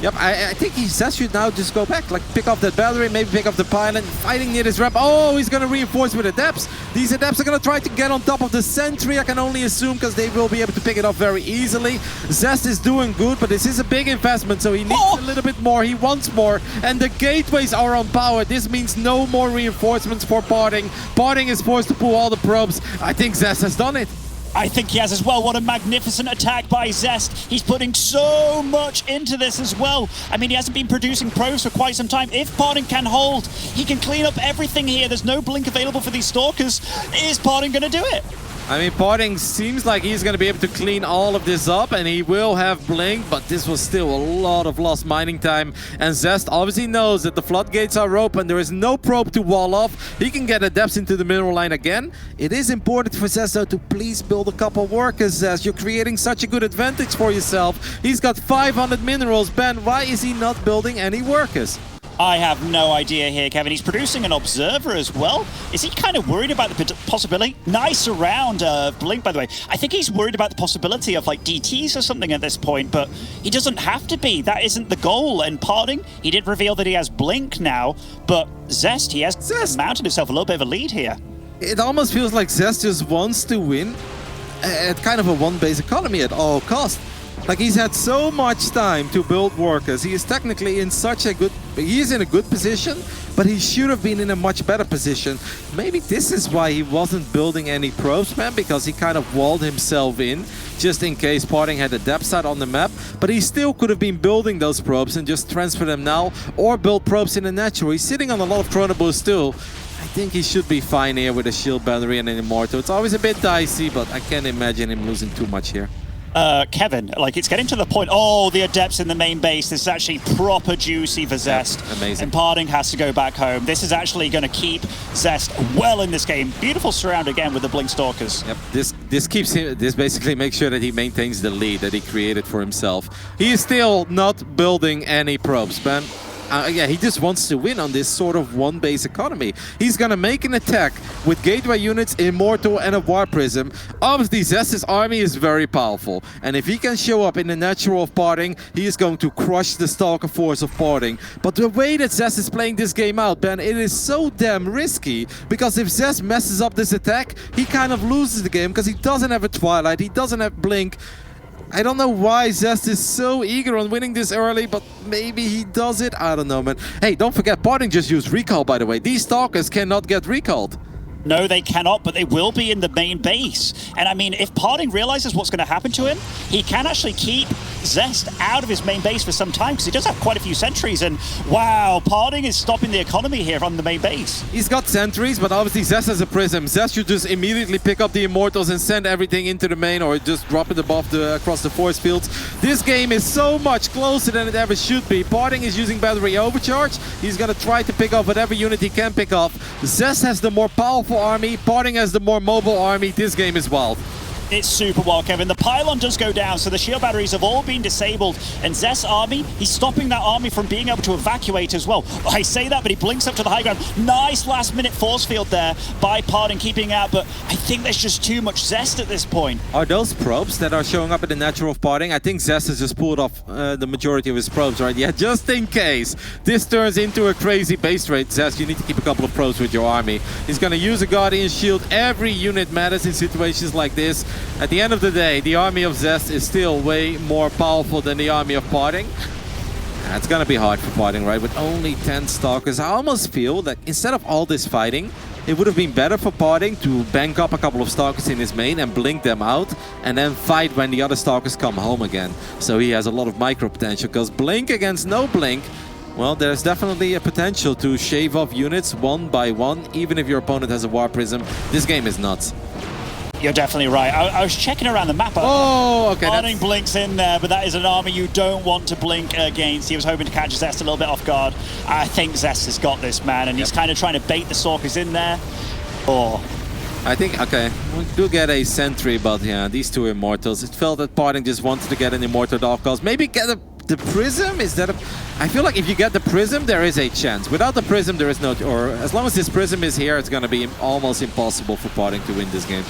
Yep, I think Zest should now just go back, like pick up that battery, maybe pick up the pylon, fighting near this ramp. Oh, he's going to reinforce with adepts. These adepts are going to try to get on top of the sentry, I can only assume, because they will be able to pick it up very easily. Zest is doing good, but this is a big investment, so he needs a little bit more. He wants more, and the gateways are on power. This means no more reinforcements for PartinG. PartinG is forced to pull all the probes. I think Zest has done it. I think he has as well. What a magnificent attack by Zest. He's putting so much into this as well. I mean, he hasn't been producing probes for quite some time. If PartinG can hold, he can clean up everything here. There's no blink available for these Stalkers. Is PartinG going to do it? I mean, PartinG seems like he's going to be able to clean all of this up, and he will have blink, but this was still a lot of lost mining time. And Zest obviously knows that the floodgates are open. There is no probe to wall off. He can get adepts into the mineral line again. It is important for Zest, though, to please build a couple workers, Zest. You're creating such a good advantage for yourself. He's got 500 minerals. Ben, why is he not building any workers? I have no idea here, Kevin. He's producing an observer as well. Is he kind of worried about the possibility? Nice round blink, by the way. I think he's worried about the possibility of like DTs or something at this point, but he doesn't have to be. That isn't the goal. And PartinG, he did reveal that he has blink now, but Zest, he has mounted himself a little bit of a lead here. It almost feels like Zest just wants to win at kind of a one-base economy at all costs. Like, he's had so much time to build workers. He is technically in such a good... He is in a good position, but he should have been in a much better position. Maybe this is why he wasn't building any probes, man, because he kind of walled himself in, just in case PartinG had a depth side on the map. But he still could have been building those probes and just transfer them now, or build probes in the natural. He's sitting on a lot of Chrono Boost still. I think he should be fine here with a shield battery and an Immortal. It's always a bit dicey, but I can't imagine him losing too much here. Kevin, like, it's getting to the point. Oh, the adepts in the main base. This is actually proper juicy for Zest. Yep, amazing. And PartinG has to go back home. This is actually going to keep Zest well in this game. Beautiful surround again with the Blink Stalkers. Yep, this keeps him. This basically makes sure that he maintains the lead that he created for himself. He is still not building any probes, Ben. Yeah, he just wants to win on this sort of one-base economy. He's gonna make an attack with gateway units, Immortal, and a War Prism. Obviously, Zest's army is very powerful, and if he can show up in the natural of PartinG, he is going to crush the Stalker force of PartinG. But the way that Zest is playing this game out, Ben, it is so damn risky, because if Zest messes up this attack, he kind of loses the game, because he doesn't have a Twilight, he doesn't have Blink. I don't know why Zest is so eager on winning this early, but maybe he does it. I don't know, man. Hey, don't forget, PartinG just used recall, by the way. These Stalkers cannot get recalled. No, they cannot, but they will be in the main base. And I mean, if PartinG realizes what's going to happen to him, he can actually keep Zest out of his main base for some time, because he does have quite a few sentries. And wow, PartinG is stopping the economy here on the main base. He's got sentries, but obviously Zest has a prism. Zest should just immediately pick up the Immortals and send everything into the main, or just drop it across the force fields. This game is so much closer than it ever should be. PartinG is using battery overcharge. He's going to try to pick off whatever unit he can pick off. Zest has the more powerful army, PartinG has the more mobile army. This game is wild. It's super wild, Kevin. The pylon does go down, so the shield batteries have all been disabled. And Zest's army, he's stopping that army from being able to evacuate as well. I say that, but he blinks up to the high ground. Nice last-minute force field there by PartinG keeping out, but I think there's just too much Zest at this point. Are those probes that are showing up in the natural of PartinG? I think Zest has just pulled off the majority of his probes, right? Yeah, just in case this turns into a crazy base rate, Zest, you need to keep a couple of probes with your army. He's going to use a Guardian Shield. Every unit matters in situations like this. At the end of the day, the army of Zest is still way more powerful than the army of PartinG. It's gonna be hard for PartinG, right? With only 10 Stalkers, I almost feel that instead of all this fighting, it would have been better for PartinG to bank up a couple of Stalkers in his main and blink them out, and then fight when the other Stalkers come home again. So he has a lot of micro potential, because blink against no blink, well, there's definitely a potential to shave off units one by one, even if your opponent has a War Prism. This game is nuts. You're definitely right. I was checking around the map. Oh, okay. PartinG blinks in there, but that is an army you don't want to blink against. He was hoping to catch Zest a little bit off guard. I think Zest has got this, man, and he's kind of trying to bait the Stalkers in there. Oh. I think, okay, we do get a sentry, but yeah, these two Immortals. It felt that PartinG just wanted to get an Immortal off course. Maybe get the Prism? Is that a... I feel like if you get the Prism, there is a chance. Without the Prism, there is no... Or as long as this Prism is here, it's going to be almost impossible for PartinG to win this game.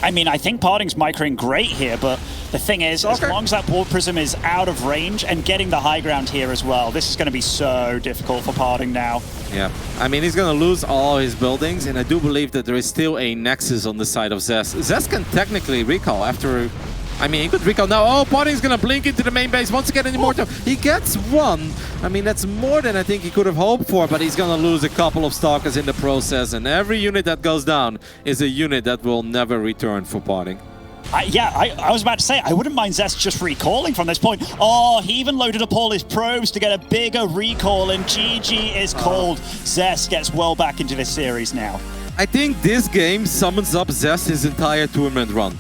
I mean, I think PartinG's microing great here, but the thing is, as long as that War Prism is out of range and getting the high ground here as well, this is going to be so difficult for PartinG now. Yeah, I mean, he's going to lose all his buildings, and I do believe that there is still a Nexus on the side of Zest. Zest can technically recall after... I mean, he could recall now. Oh, PartinG's going to blink into the main base. Once again, an Immortal. He gets one. I mean, that's more than I think he could have hoped for, but he's going to lose a couple of Stalkers in the process. And every unit that goes down is a unit that will never return for PartinG. I was about to say, I wouldn't mind Zest just recalling from this point. Oh, he even loaded up all his probes to get a bigger recall, and GG is called. Zest gets well back into this series now. I think this game summons up Zest his entire tournament run.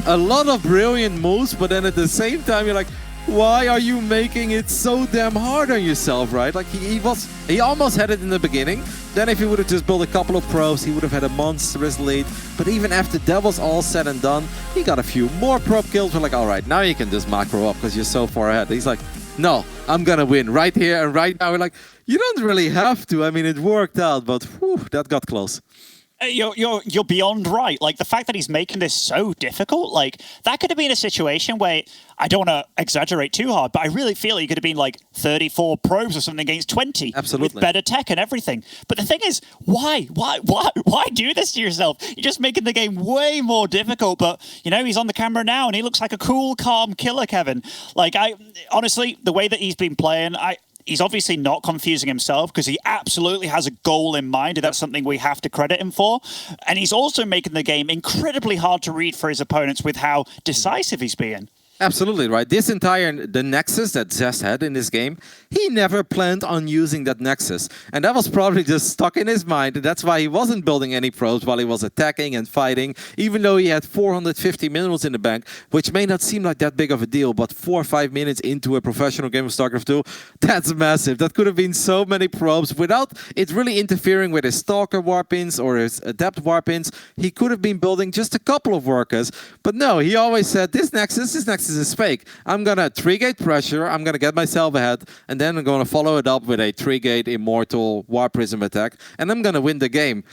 A lot of brilliant moves, but then at the same time you're like, why are you making it so damn hard on yourself, right? Like he almost had it in the beginning. Then if he would have just built a couple of probes, he would have had a monstrous lead. But even after that was all said and done, he got a few more probe kills. We're like, all right, now you can just macro up because you're so far ahead. He's like, no, I'm gonna win right here and right now. We're like, you don't really have to. I mean, it worked out, but whew, that got close. You're beyond right. Like, the fact that he's making this so difficult, like, that could have been a situation where, I don't want to exaggerate too hard, but I really feel he could have been like 34 probes or something against 20. Absolutely. With better tech and everything. But the thing is, why do this to yourself? You're just making the game way more difficult. But, you know, he's on the camera now and he looks like a cool, calm killer, Kevin. Like, honestly, the way that he's been playing, he's obviously not confusing himself because he absolutely has a goal in mind, and that's something we have to credit him for. And he's also making the game incredibly hard to read for his opponents with how decisive he's being. Absolutely right. The Nexus that Zest had in this game, he never planned on using that Nexus. And that was probably just stuck in his mind. That's why he wasn't building any probes while he was attacking and fighting, even though he had 450 minerals in the bank, which may not seem like that big of a deal, but 4 or 5 minutes into a professional game of StarCraft 2, that's massive. That could have been so many probes without it really interfering with his Stalker warpins or his Adept warpins. He could have been building just a couple of workers. But no, he always said, this Nexus nexus is fake. I'm gonna 3-gate pressure, I'm gonna get myself ahead, and then I'm gonna follow it up with a 3-gate immortal War Prism attack, and I'm gonna win the game.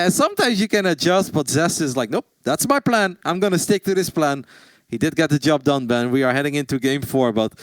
Sometimes you can adjust, but Zest is like, nope, that's my plan. I'm gonna stick to this plan. He did get the job done, Ben. We are heading into game 4, but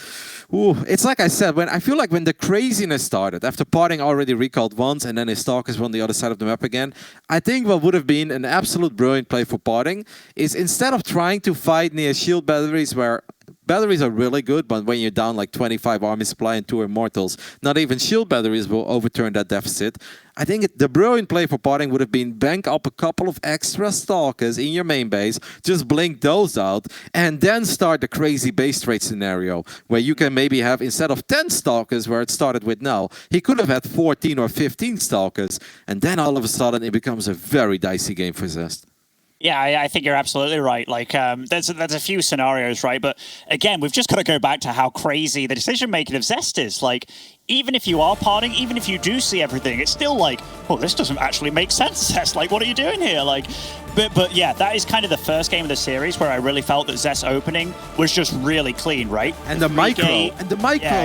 ooh, it's like I said, when I feel like when the craziness started, after PartinG already recalled once and then his Stalkers were on the other side of the map again, I think what would have been an absolute brilliant play for PartinG is instead of trying to fight near shield batteries where batteries are really good, but when you're down like 25 army supply and 2 immortals, not even shield batteries will overturn that deficit. I think the brilliant play for PartinG would have been bank up a couple of extra Stalkers in your main base, just blink those out, and then start the crazy base trade scenario, where you can maybe have, instead of 10 Stalkers, where it started with now, he could have had 14 or 15 Stalkers, and then all of a sudden it becomes a very dicey game for Zest. Yeah, I think you're absolutely right. Like, there's a few scenarios, right? But again, we've just got to go back to how crazy the decision-making of Zest is. Like, even if you are PartinG, even if you do see everything, it's still like, oh, this doesn't actually make sense, Zest. Like, what are you doing here? Like, but yeah, that is kind of the first game of the series where I really felt that Zest's opening was just really clean, right? And the micro,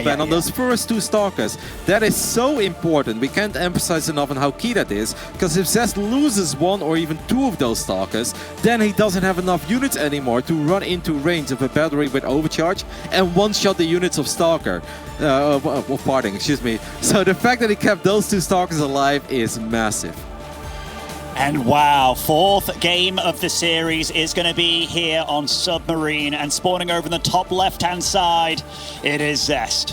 Ben, on those first 2 Stalkers, that is so important. We can't emphasize enough on how key that is, because if Zest loses 1 or even 2 of those Stalkers, then he doesn't have enough units anymore to run into range of a battery with overcharge and one-shot the units of Stalker. Of PartinG, excuse me. So the fact that he kept those 2 Stalkers alive is massive. And wow, 4th game of the series is going to be here on Submarine, and spawning over in the top left-hand side, it is Zest.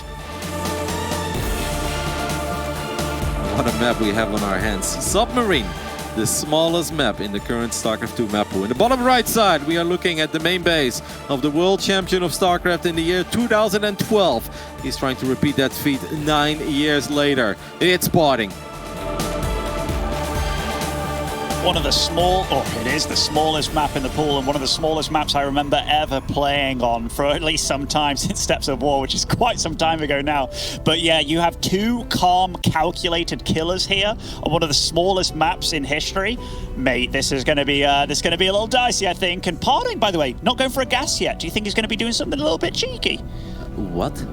What a map we have on our hands. Submarine, the smallest map in the current StarCraft 2 map pool. In the bottom right side, we are looking at the main base of the world champion of StarCraft in the year 2012. He's trying to repeat that feat 9 years later. It's PartinG. One of the it is the smallest map in the pool, and one of the smallest maps I remember ever playing on for at least some time since Steps of War, which is quite some time ago now. But yeah, you have 2 calm, calculated killers here on one of the smallest maps in history. Mate, this is going to be a little dicey, I think. And PartinG, by the way, not going for a gas yet. Do you think he's going to be doing something a little bit cheeky? What?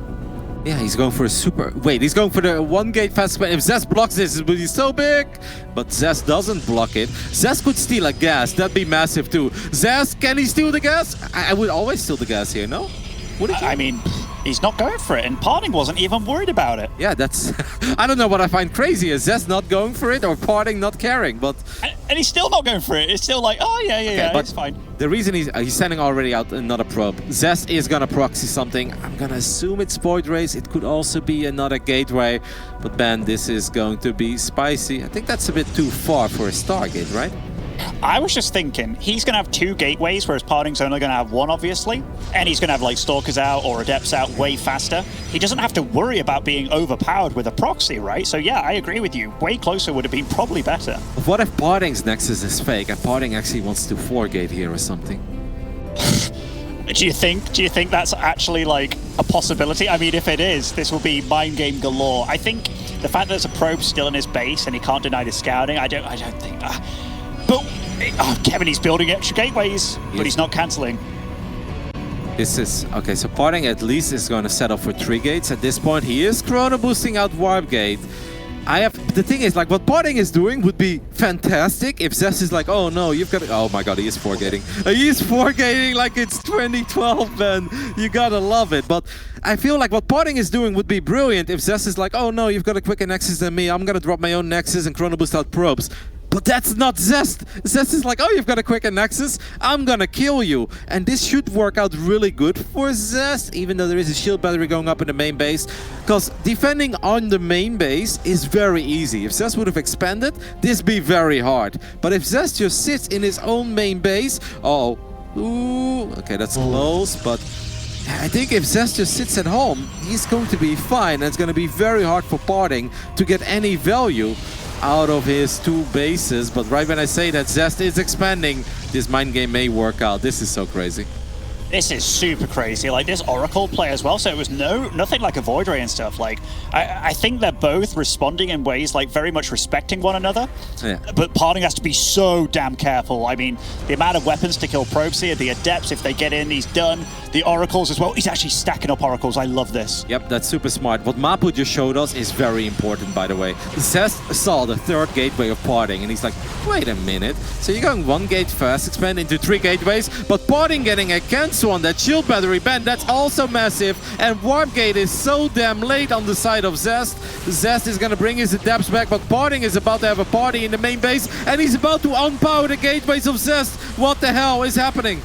Yeah, he's going for a super... Wait, he's going for the 1-gate fast... If Zest blocks this, it will be so big. But Zest doesn't block it. Zest could steal a gas. That'd be massive too. Zest, can he steal the gas? I would always steal the gas here, no? I mean, he's not going for it, and PartinG wasn't even worried about it. Yeah, that's... I don't know what I find crazy. Is Zest not going for it or PartinG not caring, but... And he's still not going for it. It's still like, oh, yeah, but it's fine. The reason he's sending already out another probe. Zest is going to proxy something. I'm going to assume it's Void Rays. It could also be another gateway. But Ben, this is going to be spicy. I think that's a bit too far for a Stargate, right? I was just thinking, he's going to have 2 gateways, whereas PartinG's only going to have 1, obviously. And he's going to have, like, Stalkers out or Adepts out way faster. He doesn't have to worry about being overpowered with a proxy, right? So, yeah, I agree with you. Way closer would have been probably better. What if PartinG's Nexus is fake and PartinG actually wants to 4-gate here or something? Do you think that's actually, like, a possibility? I mean, if it is, this will be mind game galore. I think the fact that there's a probe still in his base and he can't deny the scouting, I don't think... But Kevin, he's building extra gateways, but he's not cancelling. This is... Okay, so PartinG at least is going to set up for 3 gates. At this point, he is chrono boosting out Warp Gate. The thing is, like, what PartinG is doing would be fantastic if Zest is like, oh no, you've got to... Oh my god, he is 4-gating. He is 4-gating like it's 2012, man. You gotta love it. But I feel like what PartinG is doing would be brilliant if Zest is like, oh no, you've got a quicker Nexus than me. I'm gonna drop my own Nexus and chrono boost out probes. But that's not Zest. Zest is like, oh, you've got a quicker Nexus, I'm gonna kill you. And this should work out really good for Zest, even though there is a shield battery going up in the main base. Because defending on the main base is very easy. If Zest would have expanded, this would be very hard. But if Zest just sits in his own main base, okay, that's close, but I think if Zest just sits at home, he's going to be fine. And it's going to be very hard for PartinG to get any value out of his 2 bases. But right when I say that Zest is expanding, this mind game may work out. This is so crazy. This is super crazy. Like, this Oracle play as well, so it was nothing like a Void Ray and stuff. Like, I think they're both responding in ways like very much respecting one another. Yeah. But PartinG has to be so damn careful. I mean, the amount of weapons to kill probes here, the Adepts, if they get in, he's done. The Oracles as well. He's actually stacking up Oracles. I love this. Yep, that's super smart. What Mapu just showed us is very important, by the way. Zest saw the third gateway of PartinG, and he's like, wait a minute. So you're going 1 gate fast, expand into 3 gateways, but PartinG getting a cancel on that shield battery band, that's also massive. And Warp Gate is so damn late on the side of Zest. Zest is going to bring his Adepts back, but PartinG is about to have a party in the main base, and he's about to unpower the gateways of Zest. What the hell is happening?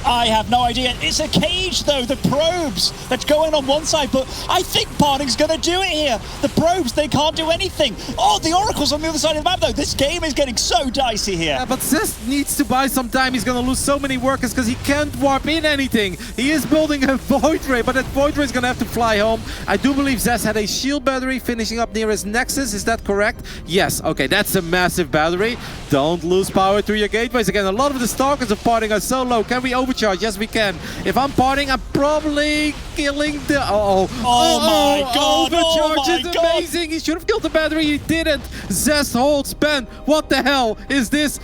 I have no idea. It's a cage, though. The probes that's going on one side, but I think PartinG's going to do it here. The probes, they can't do anything. Oh, the Oracle's on the other side of the map, though. This game is getting so dicey here. Yeah, but Zest needs to buy some time. He's going to lose so many workers because he can't warp in anything. He is building a Void Ray, but that Void Ray is going to have to fly home. I do believe Zest had a shield battery finishing up near his Nexus. Is that correct? Yes. Okay, that's a massive battery. Don't lose power through your gateways. Again, a lot of the Stalkers of PartinG are so low. Can we overcharge? Yes, we can. If I'm PartinG, I'm probably killing the... Oh my god! Overcharge is amazing! He should have killed the battery. He didn't. Zest holds pen. What the hell is this?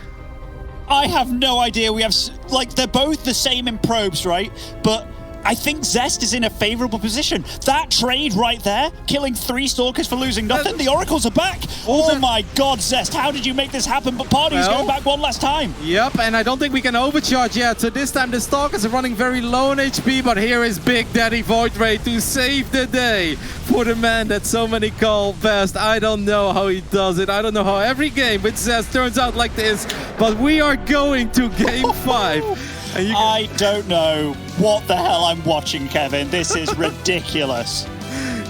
I have no idea. We have, like, they're both the same in probes, right? But I think Zest is in a favorable position. That trade right there, killing 3 Stalkers for losing nothing. The Oracles are back. Oh my god, Zest, how did you make this happen? But PartinG's going back one last time. Yep, and I don't think we can overcharge yet. So this time the Stalkers are running very low on HP, but here is Big Daddy Void Ray to save the day for the man that so many call best. I don't know how he does it. I don't know how every game with Zest turns out like this, but we are going to game 5. I don't know what the hell I'm watching, Kevin. This is ridiculous.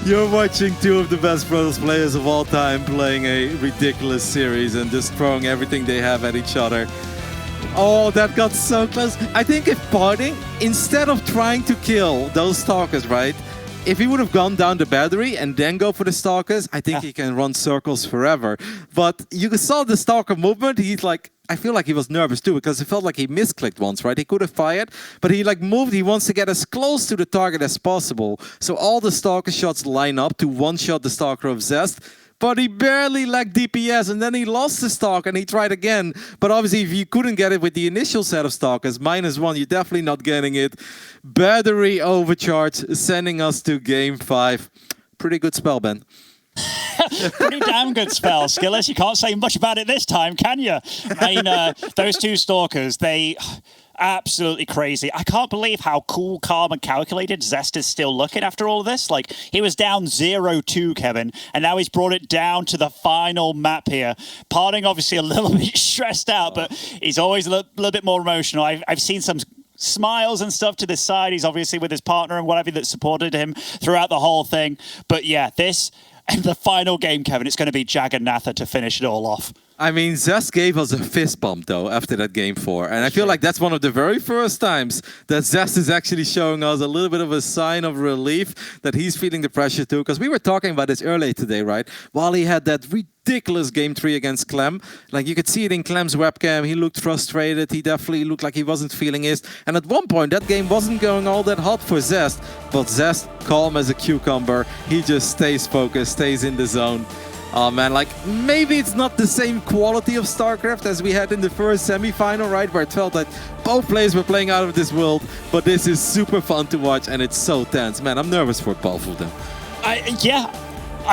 You're watching 2 of the best Brothers players of all time playing a ridiculous series and just throwing everything they have at each other. Oh, that got so close. I think if PartinG, instead of trying to kill those Stalkers, right? If he would have gone down the battery and then go for the Stalkers, I think he can run circles forever. But you saw the Stalker movement. He's like, I feel like he was nervous too because it felt like he misclicked once, right? He could have fired, but he like moved. He wants to get as close to the target as possible. So all the Stalker shots line up to one-shot the Stalker of Zest. But he barely lacked DPS, and then he lost the Stalker and he tried again. But obviously, if you couldn't get it with the initial set of Stalkers, -1, you're definitely not getting it. Battery overcharge, sending us to game 5. Pretty good spell, Ben. Pretty damn good spell, Skillers. You can't say much about it this time, can you? I mean, those 2 Stalkers, they... absolutely crazy. I can't believe how cool, calm, and calculated Zest is still looking after all of this. Like, he was down 0-2, Kevin, and now he's brought it down to the final map here. PartinG obviously a little bit stressed out, but he's always a little bit more emotional. I've seen some smiles and stuff to this side. He's obviously with his partner and whatever that supported him throughout the whole thing. But yeah, this and the final game, Kevin, it's going to be Jagannatha to finish it all off. I mean, Zest gave us a fist bump, though, after that game 4. And I feel like that's one of the very first times that Zest is actually showing us a little bit of a sign of relief that he's feeling the pressure too. Because we were talking about this earlier today, right? While he had that ridiculous game 3 against Clem, like you could see it in Clem's webcam. He looked frustrated. He definitely looked like he wasn't feeling it. And at one point, that game wasn't going all that hot for Zest. But Zest, calm as a cucumber. He just stays focused, stays in the zone. Oh man, like maybe it's not the same quality of StarCraft as we had in the first semi-final, right? Where it felt like both players were playing out of this world, but this is super fun to watch and it's so tense. Man, I'm nervous for both of them. I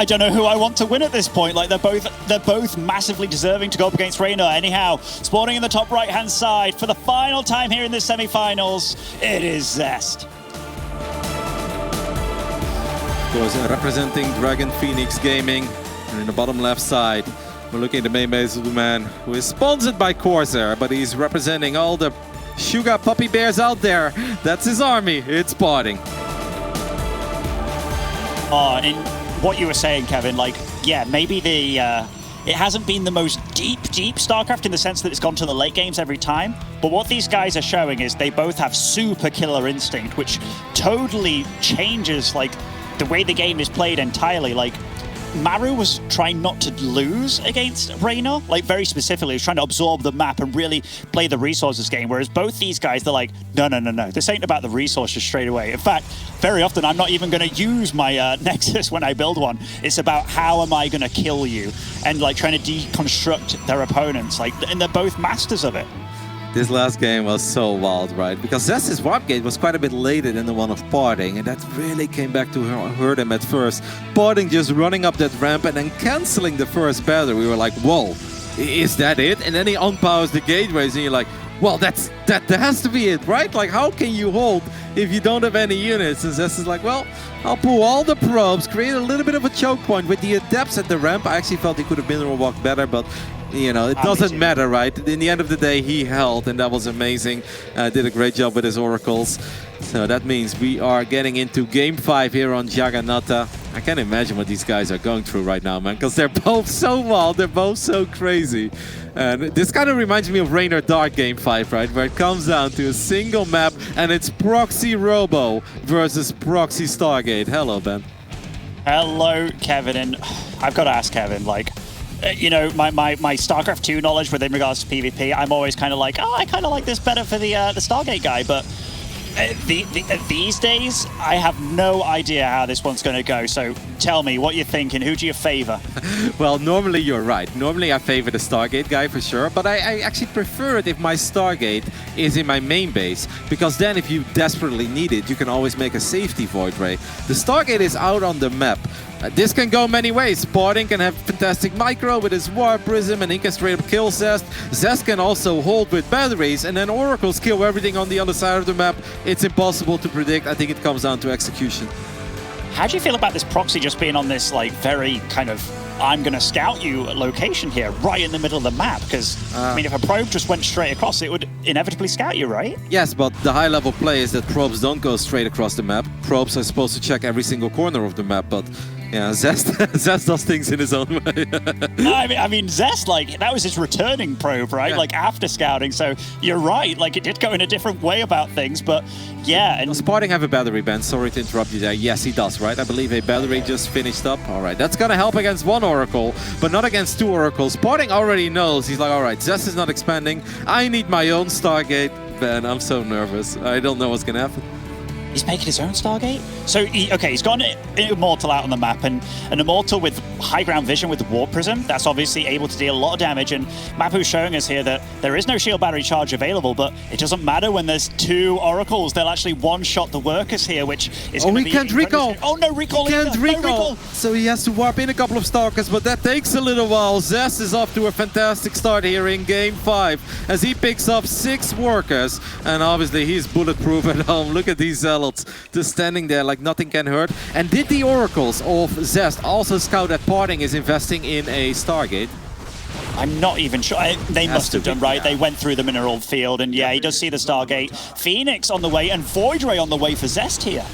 don't know who I want to win at this point. Like they're both massively deserving to go up against Reina. Anyhow, spawning in the top right-hand side for the final time here in the semi-finals, it is Zest. Of course, representing Dragon Phoenix Gaming. And in the bottom left side, we're looking at the main base of the man who is sponsored by Corsair, but he's representing all the sugar puppy bears out there. That's his army. It's PartinG. Oh, and what you were saying, Kevin, like, yeah, maybe it hasn't been the most deep StarCraft in the sense that it's gone to the late games every time. But what these guys are showing is they both have super killer instinct, which totally changes, like, the way the game is played entirely. Like, Maru was trying not to lose against Reina, like very specifically, he was trying to absorb the map and really play the resources game, whereas both these guys, they're like, no, this ain't about the resources straight away. In fact, very often I'm not even going to use my Nexus when I build one. It's about how am I going to kill you, and like trying to deconstruct their opponents, like, and they're both masters of it. This last game was so wild, right? Because Zest's warp gate was quite a bit later than the one of PartinG, and that really came back to hurt him at first. PartinG just running up that ramp and then canceling the first battery. We were like, whoa, is that it? And then he unpowers the gateways, and you're like, well, that has to be it, right? Like, how can you hold if you don't have any units? And Zest is like, well, I'll pull all the probes, create a little bit of a choke point with the adepts at the ramp. I actually felt he could have mineral walked better, but you know, it doesn't matter, right? In the end of the day, he held, and that was amazing. Did a great job with his oracles. So that means we are getting into Game 5 here on Jagannatha. I can't imagine what these guys are going through right now, man, because they're both so wild, they're both so crazy. And this kind of reminds me of Rain or Dark Game 5, right? Where it comes down to a single map, and it's Proxy Robo versus Proxy Stargate. Hello, Ben. Hello, Kevin, and I've got to ask Kevin, like, you know, my StarCraft 2 knowledge within regards to PvP, I'm always kind of like, oh, I kind of like this better for the Stargate guy, but these days, I have no idea how this one's going to go. So tell me, what you're thinking, who do you favor? Well, normally you're right. Normally I favor the Stargate guy for sure, but I actually prefer it if my Stargate is in my main base, because then if you desperately need it, you can always make a safety Void Ray. The Stargate is out on the map. This can go many ways. PartinG can have fantastic micro with his Warp Prism, and he can straight up kill Zest. Zest can also hold with batteries, and then Oracles kill everything on the other side of the map. It's impossible to predict. I think it comes down to execution. How do you feel about this proxy just being on this, like, very kind of, I'm going to scout you location here, right in the middle of the map? Because, I mean, if a probe just went straight across, it would inevitably scout you, right? Yes, but the high-level play is that probes don't go straight across the map. Probes are supposed to check every single corner of the map, but yeah, Zest does things in his own way. No, I mean, Zest, like, that was his returning probe, right? Yeah. Like, after scouting, so you're right. Like, it did go in a different way about things, but yeah. And does PartinG have a battery, Ben? Sorry to interrupt you there. Yes, he does, right? I believe a battery just finished up. All right, that's going to help against one Oracle, but not against two Oracles. PartinG already knows. He's like, all right, Zest is not expanding. I need my own Stargate. Ben, I'm so nervous. I don't know what's going to happen. He's making his own Stargate? So, he's got an Immortal out on the map, and an Immortal with high ground vision with the Warp Prism, that's obviously able to deal a lot of damage, and Mapu's showing us here that there is no shield battery charge available, but it doesn't matter when there's two Oracles, they'll actually one-shot the workers here, which is going to be... Oh, he can't recall! Oh, no recall he either! Can't recall. No recall! So he has to warp in a couple of Stalkers, but that takes a little while. Zest is off to a fantastic start here in Game 5, as he picks up 6 workers, and obviously he's bulletproof at home. Look at these Zealots, just standing there like nothing can hurt. And did the Oracles of Zest also scout that PartinG is investing in a Stargate? I'm not even sure. They must have done, right? Yeah. They went through the mineral field, and yeah, he does see the Stargate. Phoenix on the way, and Void Ray on the way for Zest here.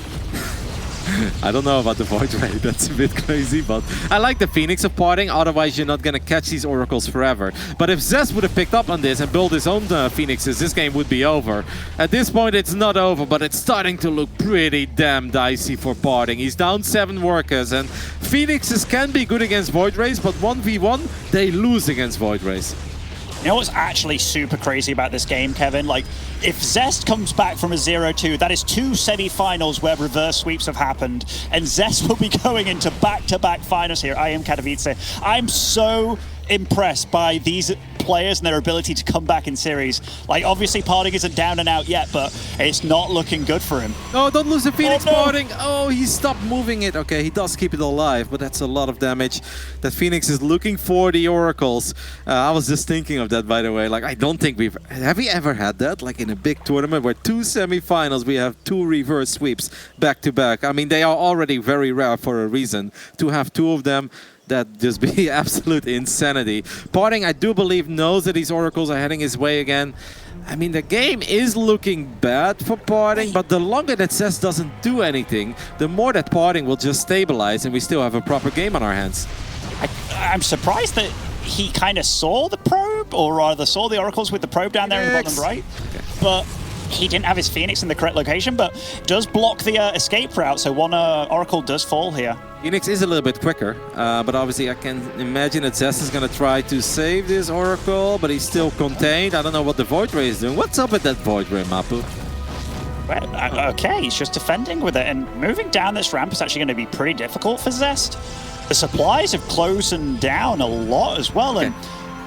I don't know about the Void Ray, that's a bit crazy, but I like the Phoenix of PartinG, otherwise you're not going to catch these Oracles forever. But if Zest would have picked up on this and built his own Phoenixes, this game would be over. At this point it's not over, but it's starting to look pretty damn dicey for PartinG. He's down 7 workers, and Phoenixes can be good against Void Rays, but 1v1 they lose against Void Rays. You know what's actually super crazy about this game, Kevin? Like, if Zest comes back from a 0-2, that is 2 semi-finals where reverse sweeps have happened, and Zest will be going into back-to-back finals here, IEM Katowice. I'm so impressed by these players and their ability to come back in series. Like, obviously PartinG isn't down and out yet, but it's not looking good for him. Oh, don't lose the Phoenix, oh, no. PartinG! Oh, he stopped moving it. Okay, he does keep it alive, but that's a lot of damage. That Phoenix is looking for the Oracles. I was just thinking of that, by the way. Like, I don't think have we ever had that? Like, in a big tournament where 2 semi-finals, we have 2 reverse sweeps back-to-back. I mean, they are already very rare for a reason. To have 2 of them, that'd just be absolute insanity. PartinG, I do believe, knows that these Oracles are heading his way again. I mean, the game is looking bad for PartinG, but the longer that Zest doesn't do anything, the more that PartinG will just stabilize and we still have a proper game on our hands. I'm surprised that he kind of saw the probe, or rather saw the Oracles with the probe down there in the bottom right. Okay. But he didn't have his Phoenix in the correct location, but does block the escape route, so one Oracle does fall here. Phoenix is a little bit quicker, but obviously I can imagine that Zest is going to try to save this Oracle, but he's still contained. I don't know what the Void Ray is doing. What's up with that Void Ray, Mapu? Well, okay, he's just defending with it, and moving down this ramp is actually going to be pretty difficult for Zest. The supplies have closed down a lot as well, and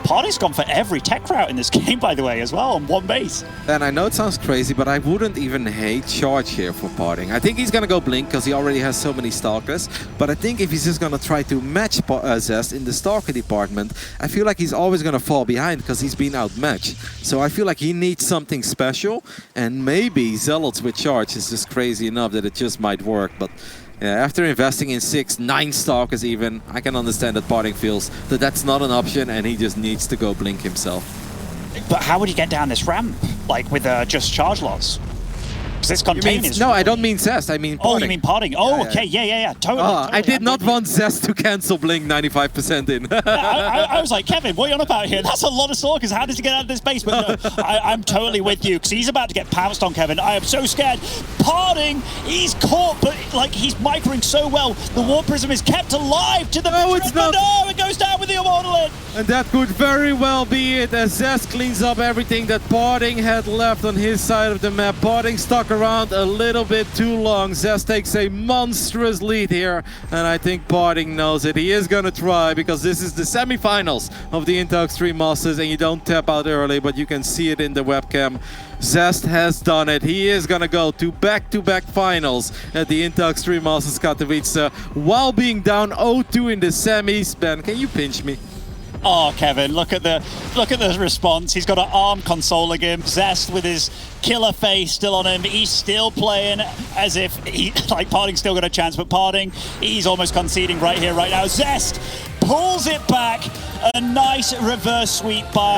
PartinG's gone for every tech route in this game, by the way, as well, on one base. And I know it sounds crazy, but I wouldn't even hate charge here for PartinG. I think he's going to go Blink because he already has so many Stalkers. But I think if he's just going to try to match Zest in the Stalker department, I feel like he's always going to fall behind because he's been outmatched. So I feel like he needs something special. And maybe Zealots with charge is just crazy enough that it just might work. But yeah, after investing in 6, 9 Stalkers even, I can understand that PartinG feels that that's not an option and he just needs to go Blink himself. But how would you get down this ramp, like with just charge lots? Because this contain is... No, I don't mean Zest, I mean PartinG. Oh, you mean PartinG. Oh, okay, yeah, totally. I did not want Zest to cancel Blink 95% in. I was like, Kevin, what are you on about here? That's a lot of Stalkers. How does he get out of this base? But no, I'm totally with you, because he's about to get pounced on, Kevin. I am so scared. PartinG, he's caught, but like he's microing so well. The Warp Prism is kept alive to the... No, it's not. No, it goes down with the Immortal in. And that could very well be it, as Zest cleans up everything that PartinG had left on his side of the map. PartinG stuck around a little bit too long. Zest takes a monstrous lead here, and I think PartinG knows it. He is going to try, because this is the semifinals of the Intel Extreme Masters, and you don't tap out early, but you can see it in the webcam. Zest has done it. He is going to go to back-to-back finals at the Intel Extreme Masters Katowice while being down 0-2 in the semis. Ben, can you pinch me? Oh, Kevin, look at the response. He's got an arm consoling him. Zest with his killer face still on him. He's still playing as if PartinG's still got a chance, but PartinG, he's almost conceding right here, right now. Zest pulls it back. A nice reverse sweep by